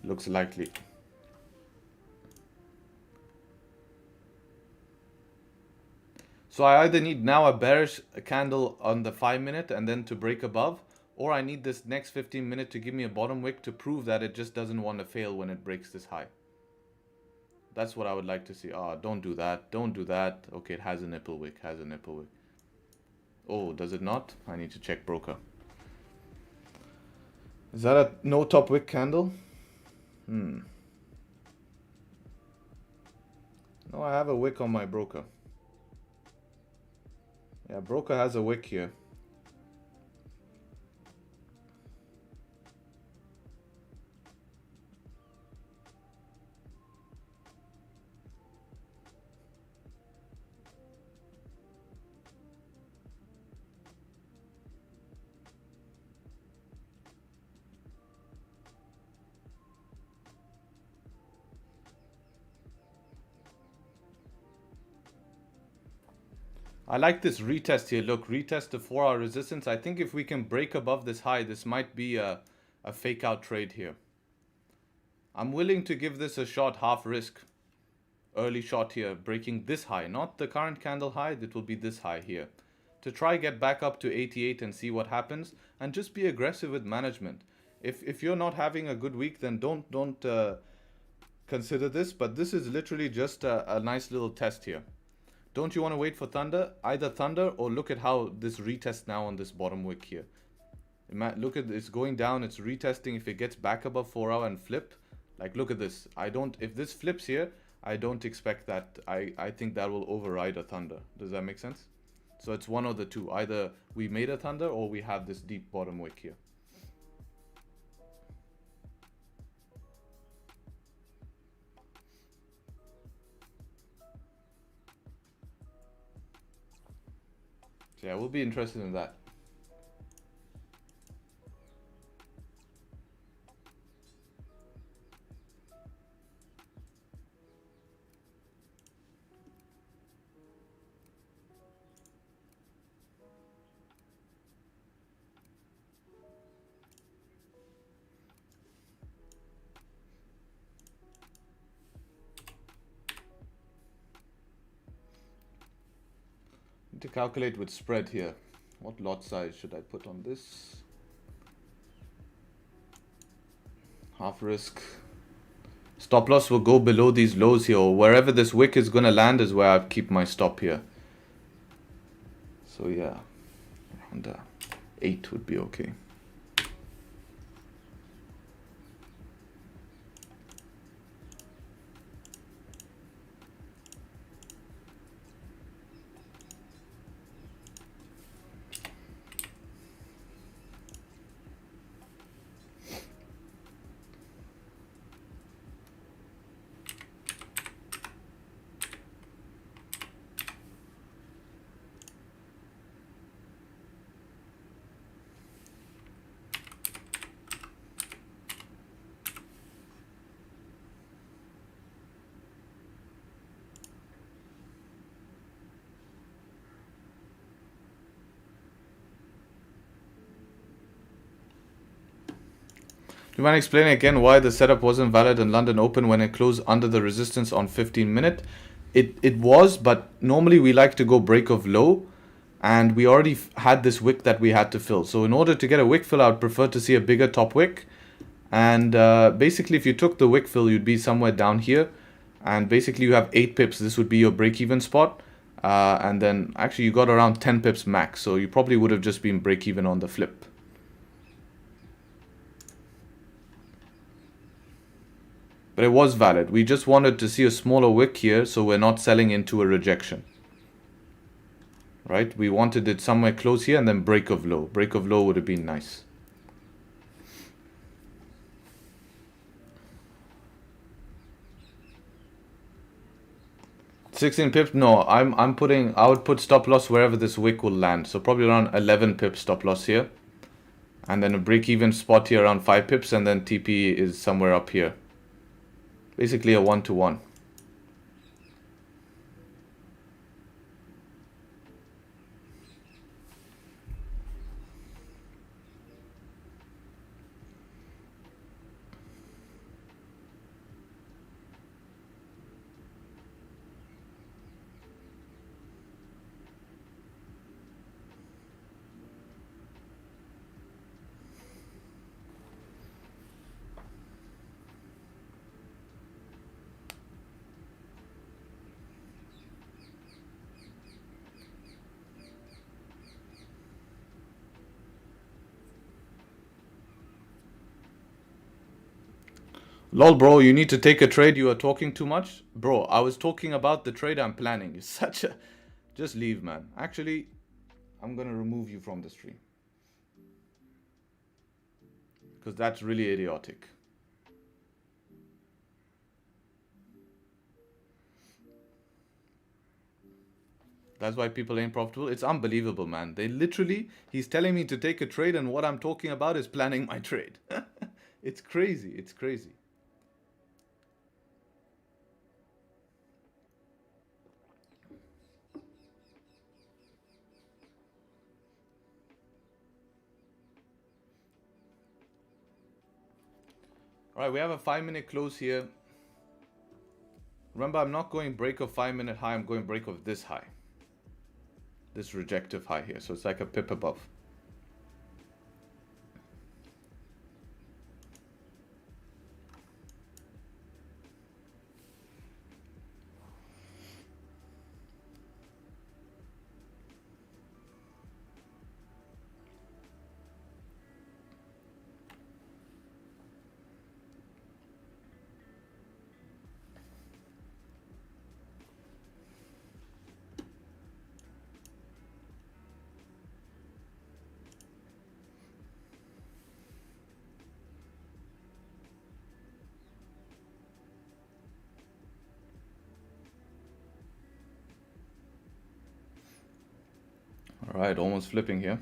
Looks likely. So I either need now a bearish candle on the 5-minute and then to break above, or I need this next 15-minute to give me a bottom wick to prove that it just doesn't want to fail when it breaks this high. That's what I would like to see. Ah, don't do that. Don't do that. Okay, it has a nipple wick. Has a nipple wick. Oh, does it not? I need to check broker. Is that a no top wick candle? No, I have a wick on my broker. Yeah, broker has a wick here. I like this retest here. Look, retest the 4-hour resistance. I think if we can break above this high, this might be a fake out trade here. I'm willing to give this a shot, half risk. Early shot here, breaking this high. Not the current candle high, it will be this high here. To try get back up to 88 and see what happens. And just be aggressive with management. If you're not having a good week, then don't consider this. But this is literally just a nice little test here. Don't you want to wait for thunder? Either thunder or look at how this retest now on this bottom wick here. Look at it's going down, it's retesting. If it gets back above 4-hour and flip, like look at this. If this flips here, I don't expect that. I think that will override a thunder. Does that make sense? So it's one of the two. Either we made a thunder or we have this deep bottom wick here. So yeah, we'll be interested in that. To calculate with spread here. What lot size should I put on this? Half risk. Stop loss will go below these lows here, or wherever this wick is gonna land is where I keep my stop here. So yeah, around 8 would be okay. Do you mind explaining again why the setup wasn't valid in London Open when it closed under the resistance on 15-minute? It was, but normally we like to go break of low, and we already had this wick that we had to fill. So in order to get a wick fill, I would prefer to see a bigger top wick. And basically, if you took the wick fill, you'd be somewhere down here. And basically, you have 8 pips. This would be your break-even spot. And then actually, you got around 10 pips max. So you probably would have just been break-even on the flip. But it was valid. We just wanted to see a smaller wick here, so we're not selling into a rejection. Right? We wanted it somewhere close here and then break of low. Break of low would have been nice. $16 pips? No, I would put stop loss wherever this wick will land. So probably around 11 pips stop loss here. And then a break-even spot here around 5 pips, and then TP is somewhere up here. Basically a 1-to-1. Lol, bro, you need to take a trade. You are talking too much. Bro, I was talking about the trade I'm planning. You're such a... Just leave, man. Actually, I'm going to remove you from the stream. Because that's really idiotic. That's why people ain't profitable. It's unbelievable, man. They literally... He's telling me to take a trade, and what I'm talking about is planning my trade. It's crazy. It's crazy. Alright, we have a 5-minute close here. Remember, I'm not going break of 5-minute high. I'm going break of this high. This rejective high here. So it's like a pip above. Alright, almost flipping here.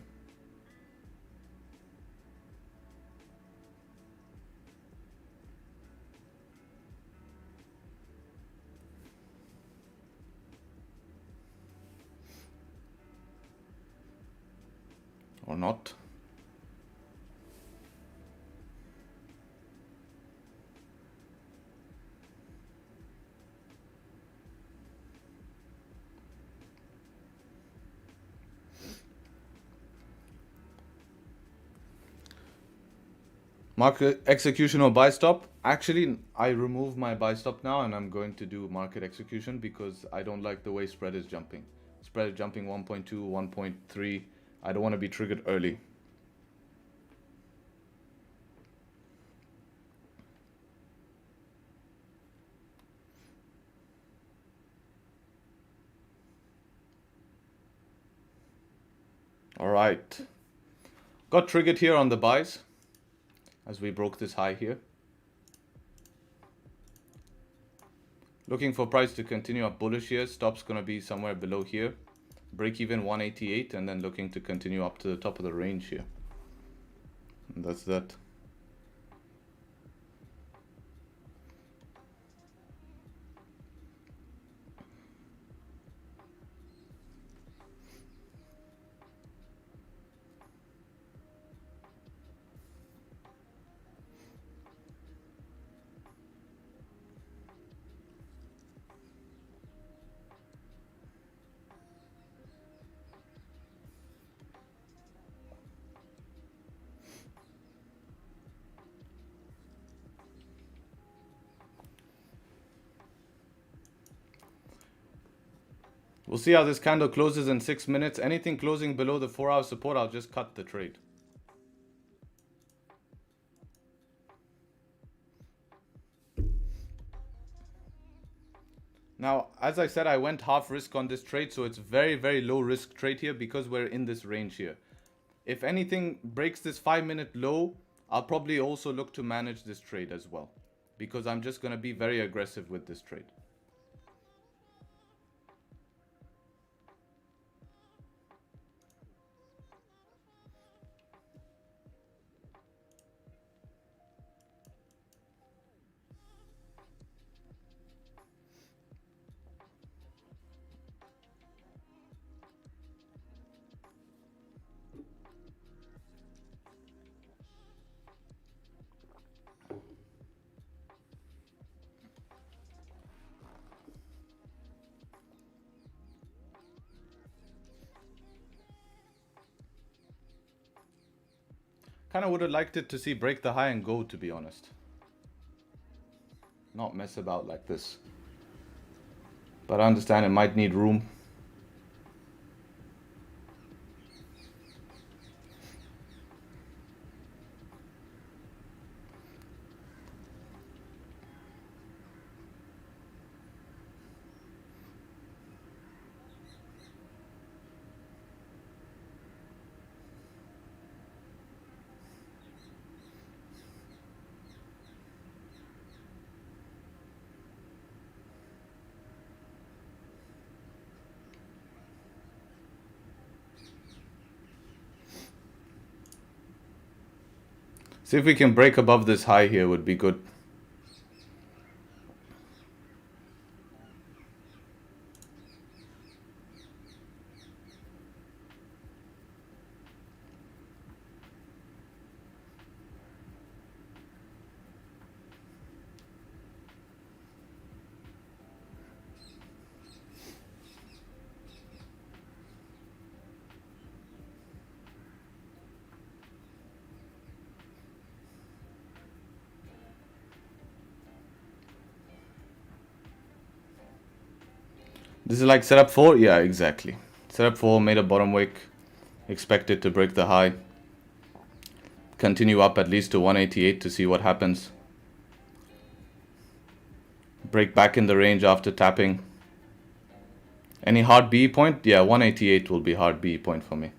Or not. Market execution or buy stop. Actually, I remove my buy stop now, and I'm going to do market execution because I don't like the way spread is jumping. Spread is jumping 1.2, 1.3. I don't want to be triggered early. All right. Got triggered here on the buys as we broke this high here. Looking for price to continue up bullish here. Stop's going to be somewhere below here. Break even 188, and then looking to continue up to the top of the range here. And that's that. We'll see how this candle closes in 6 minutes. Anything closing below the 4-hour support, I'll just cut the trade. Now, as I said, I went half risk on this trade, so it's very, very low risk trade here because we're in this range here. If anything breaks this 5-minute low, I'll probably also look to manage this trade as well, because I'm just going to be very aggressive with this trade. Kind of would have liked it to see break the high and go, to be honest. Not mess about like this. But I understand it might need room. See if we can break above this high here would be good. This is like setup 4? Yeah, exactly. Setup 4 made a bottom wick. Expected to break the high. Continue up at least to 188 to see what happens. Break back in the range after tapping. Any hard BE point? Yeah, 188 will be hard BE point for me.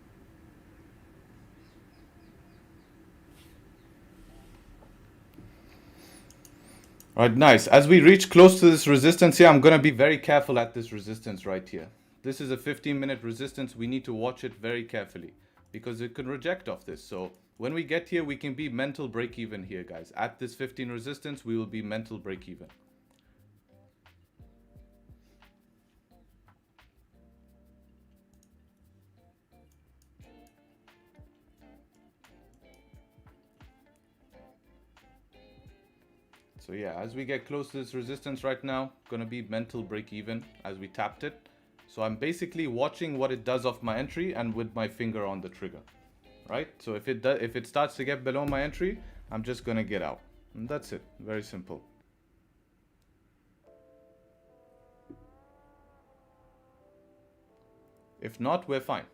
Alright, nice. As we reach close to this resistance here, I'm going to be very careful at this resistance right here. This is a 15-minute resistance. We need to watch it very carefully because it could reject off this. So when we get here, we can be mental break even here, guys. At this 15 resistance, we will be mental break even. So yeah, as we get close to this resistance right now, gonna be mental break even as we tapped it. So I'm basically watching what it does off my entry and with my finger on the trigger, right? So if it starts to get below my entry, I'm just gonna get out. And that's it, very simple. If not, we're fine.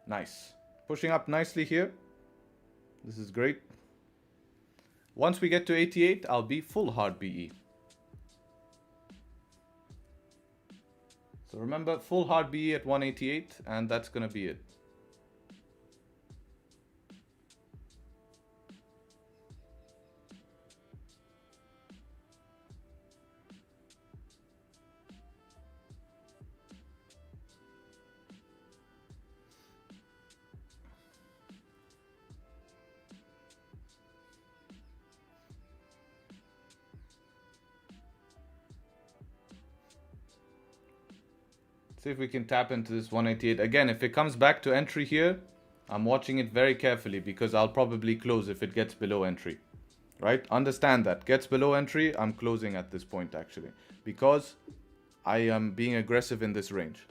Nice. Pushing up nicely here. This is great. Once we get to 88, I'll be full hard BE. So remember, full hard BE at 188, and that's going to be it. See if we can tap into this 188. Again, if it comes back to entry here, I'm watching it very carefully because I'll probably close if it gets below entry. Right? Understand that. Gets below entry, I'm closing at this point actually. Because I am being aggressive in this range.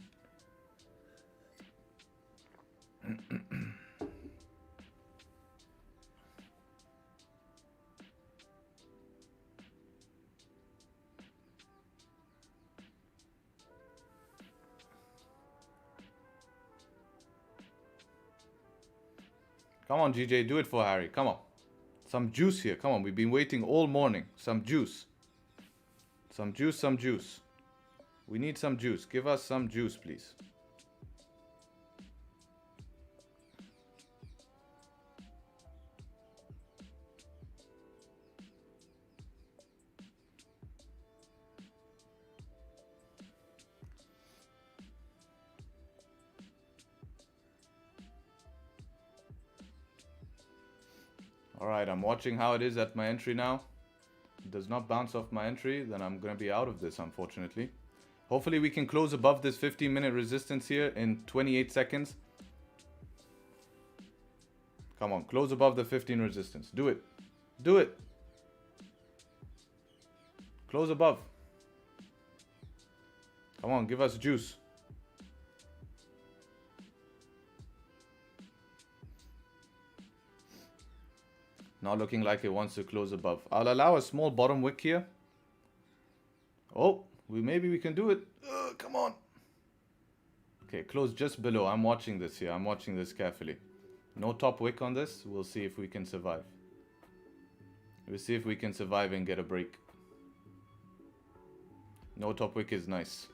Come on, GJ, do it for Harry. Come on. Some juice here. Come on, we've been waiting all morning. Some juice. Some juice, some juice. We need some juice. Give us some juice, please. Alright, I'm watching how it is at my entry now. It does not bounce off my entry, then I'm going to be out of this, unfortunately. Hopefully we can close above this 15-minute resistance here in 28 seconds. Come on, close above the 15 resistance. Do it. Do it. Close above. Come on, give us juice. Not looking like it wants to close above. I'll allow a small bottom wick here. Oh, maybe we can do it. Come on. Okay, close just below. I'm watching this here. I'm watching this carefully. No top wick on this. We'll see if we can survive. We'll see if we can survive and get a break. No top wick is nice.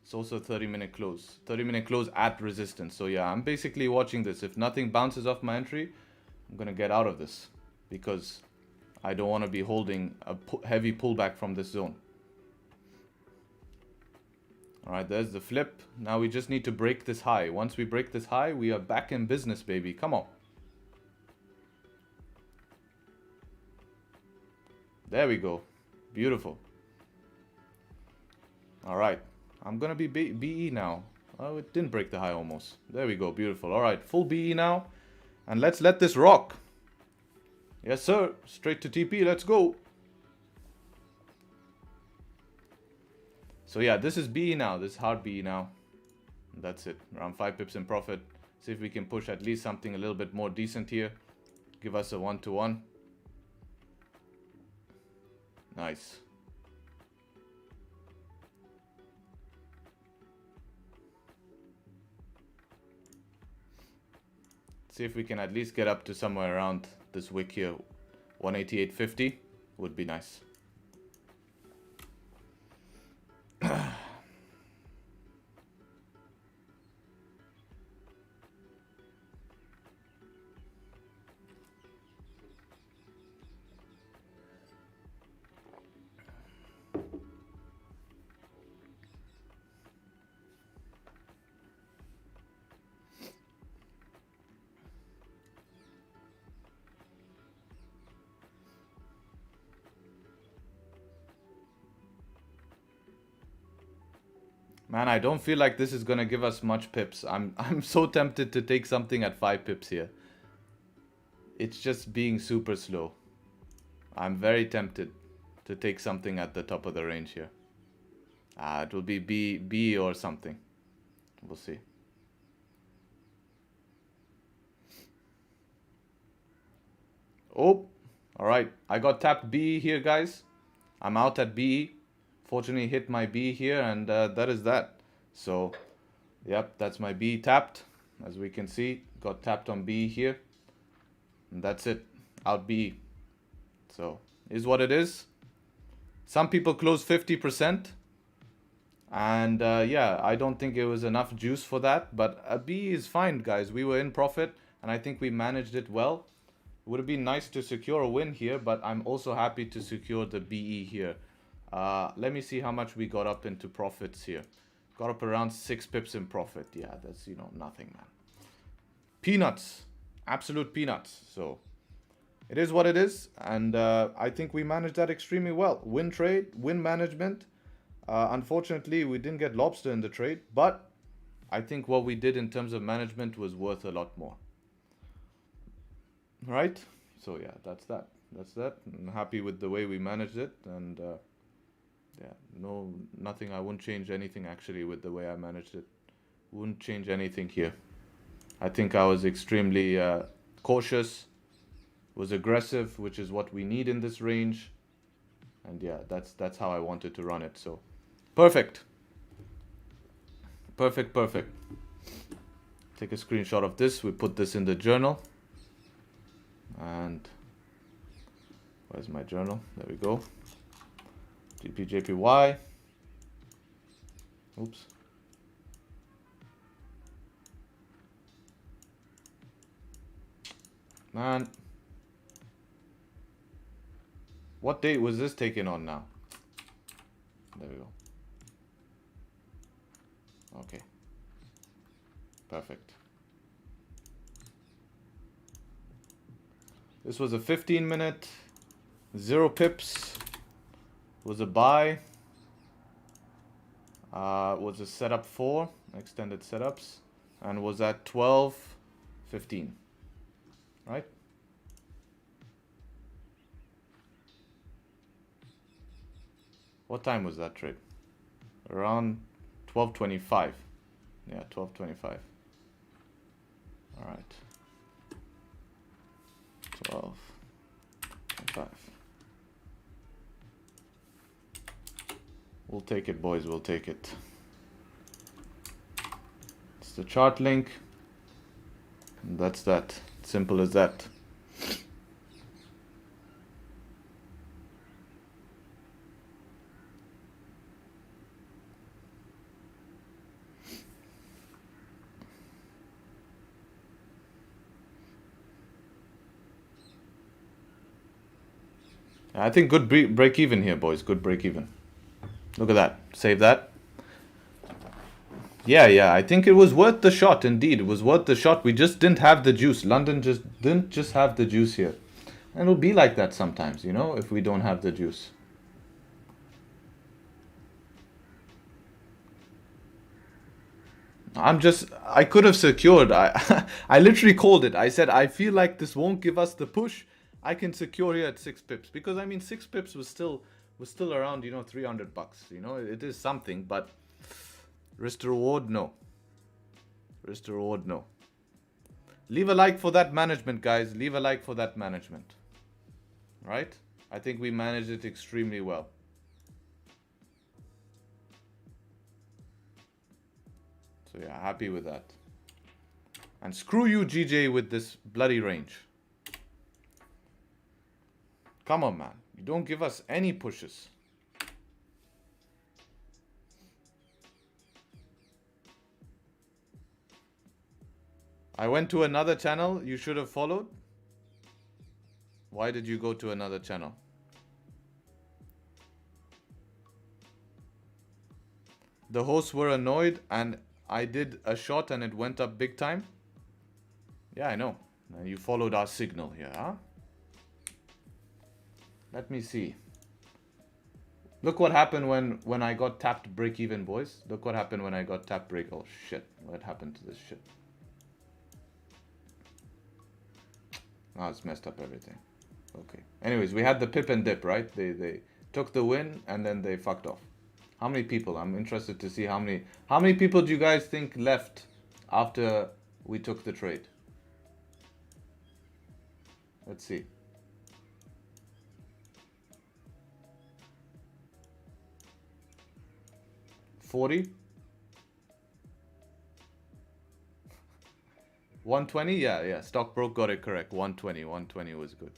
It's also 30-minute close. 30-minute close at resistance. So yeah, I'm basically watching this. If nothing bounces off my entry, I'm going to get out of this because I don't want to be holding a heavy pullback from this zone. Alright, there's the flip. Now we just need to break this high. Once we break this high, we are back in business, baby. Come on. There we go. Beautiful. Alright, I'm going to be BE now. Oh, it didn't break the high almost. There we go. Beautiful. Alright, full BE now. And let's let this rock. Yes, sir. Straight to TP. Let's go. So yeah, this is BE now. This is hard BE now. That's it. Around 5 pips in profit. See if we can push at least something a little bit more decent here. Give us a 1-to-1. Nice. See if we can at least get up to somewhere around this wick here. 188.50 would be nice. Man, I don't feel like this is gonna give us much pips. I'm so tempted to take something at 5 pips here. It's just being super slow. I'm very tempted to take something at the top of the range here. It will be B or something. We'll see. Oh, alright. I got tapped B here, guys. I'm out at B. Fortunately hit my B here, and that is that. So yep, that's my B tapped. As we can see, got tapped on B here, and that's it. Out B. So is what it is. Some people close 50%, and yeah, I don't think it was enough juice for that, but a B is fine, guys. We were in profit, and I think we managed it well. It would have been nice to secure a win here, but I'm also happy to secure the BE here. Let me see how much we got up into profits here. Got up around 6 pips in profit. Yeah, that's, you know, nothing, man. Peanuts. Absolute peanuts. So it is what it is. And I think we managed that extremely well. Win trade, win management. Unfortunately, we didn't get lobster in the trade. But I think what we did in terms of management was worth a lot more. Right? So yeah, that's that. That's that. I'm happy with the way we managed it. And yeah, nothing. I wouldn't change anything actually with the way I managed it. Wouldn't change anything here. I think I was extremely cautious, was aggressive, which is what we need in this range. And yeah, that's how I wanted to run it. So perfect. Perfect. Take a screenshot of this. We put this in the journal. And where's my journal? There we go. Gbpjpy. Oops. Man. What date was this taken on now? There we go. Okay. Perfect. This was a 15-minute, 0 pips. Was a buy. Was a setup 4, extended setups, and was at 12.15. Right? What time was that trade? Around 12:25. Yeah, 12:25. All right. 12:25. We'll take it, boys. We'll take it. It's the chart link. And that's that. Simple as that. I think good break even here, boys. Good break even. Look at that. Save that. Yeah. I think it was worth the shot. Indeed, it was worth the shot. We just didn't have the juice. London didn't have the juice here. And it'll be like that sometimes, you know, if we don't have the juice. I could have secured. I literally called it. I said, I feel like this won't give us the push. I can secure here at 6 pips, because I mean 6 pips was still around, you know, $300. You know, it is something, but risk to reward, no. Risk to reward, no. Leave a like for that management, guys. Leave a like for that management. Right? I think we managed it extremely well. So yeah, happy with that. And screw you, GJ, with this bloody range. Come on, man. You don't give us any pushes. I went to another channel you should have followed. Why did you go to another channel? The hosts were annoyed and I did a shot and it went up big time. Yeah, I know. You followed our signal here, huh? Let me see. Look what happened when I got tapped break even, boys. Look what happened when I got tapped break. Oh shit, what happened to this shit? Oh, it's messed up everything. Okay. Anyways, we had the pip and dip, right? They took the win and then they fucked off. How many people? I'm interested to see how many people do you guys think left after we took the trade? Let's see. 40? 120? Yeah. Stockbroke got it correct. 120. 120 was good.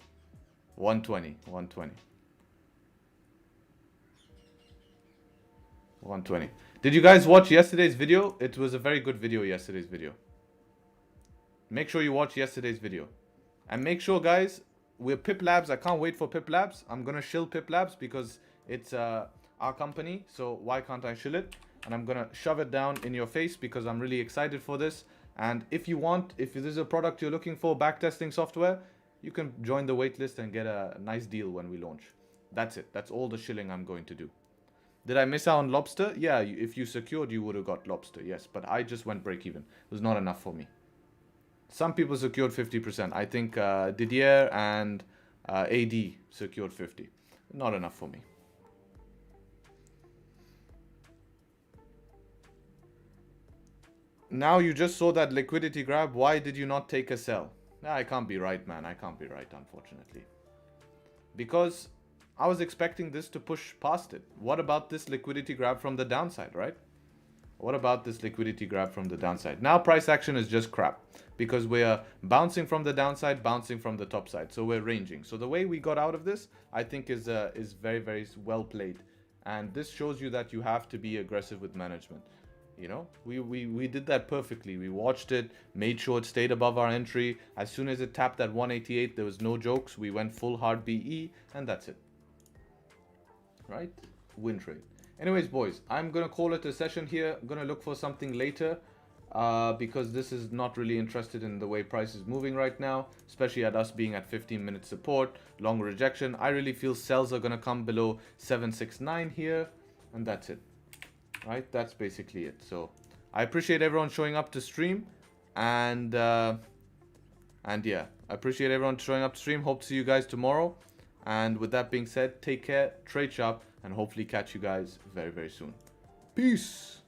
120. 120. Did you guys watch yesterday's video? It was a very good video, yesterday's video. Make sure you watch yesterday's video. And make sure, guys, we're Pip Labs. I can't wait for Pip Labs. I'm going to shill Pip Labs because it's our company. So why can't I shill it? And I'm going to shove it down in your face because I'm really excited for this. And if there's a product you're looking for, backtesting software, you can join the waitlist and get a nice deal when we launch. That's it. That's all the shilling I'm going to do. Did I miss out on Lobster? Yeah, if you secured, you would have got Lobster. Yes, but I just went break even. It was not enough for me. Some people secured 50%. I think Didier and AD secured 50. Not enough for me. Now you just saw that liquidity grab. Why did you not take a sell? Nah, I can't be right, man. I can't be right, unfortunately. Because I was expecting this to push past it. What about this liquidity grab from the downside, right? What about this liquidity grab from the downside? Now price action is just crap because we're bouncing from the downside, bouncing from the top side. So we're ranging. So the way we got out of this, I think is very, very well played. And this shows you that you have to be aggressive with management. You know, we did that perfectly. We watched it, made sure it stayed above our entry. As soon as it tapped at 188, there was no jokes. We went full hard BE and that's it. Right? Win trade. Anyways, boys, I'm going to call it a session here. I'm going to look for something later because this is not really interested in the way price is moving right now, especially at us being at 15-minute support, long rejection. I really feel sells are going to come below 769 here, and that's it. Right? That's basically it. So I appreciate everyone showing up to stream, and yeah, I appreciate everyone showing up to stream. Hope to see you guys tomorrow. And with that being said, take care, trade sharp, and hopefully catch you guys very, very soon. Peace.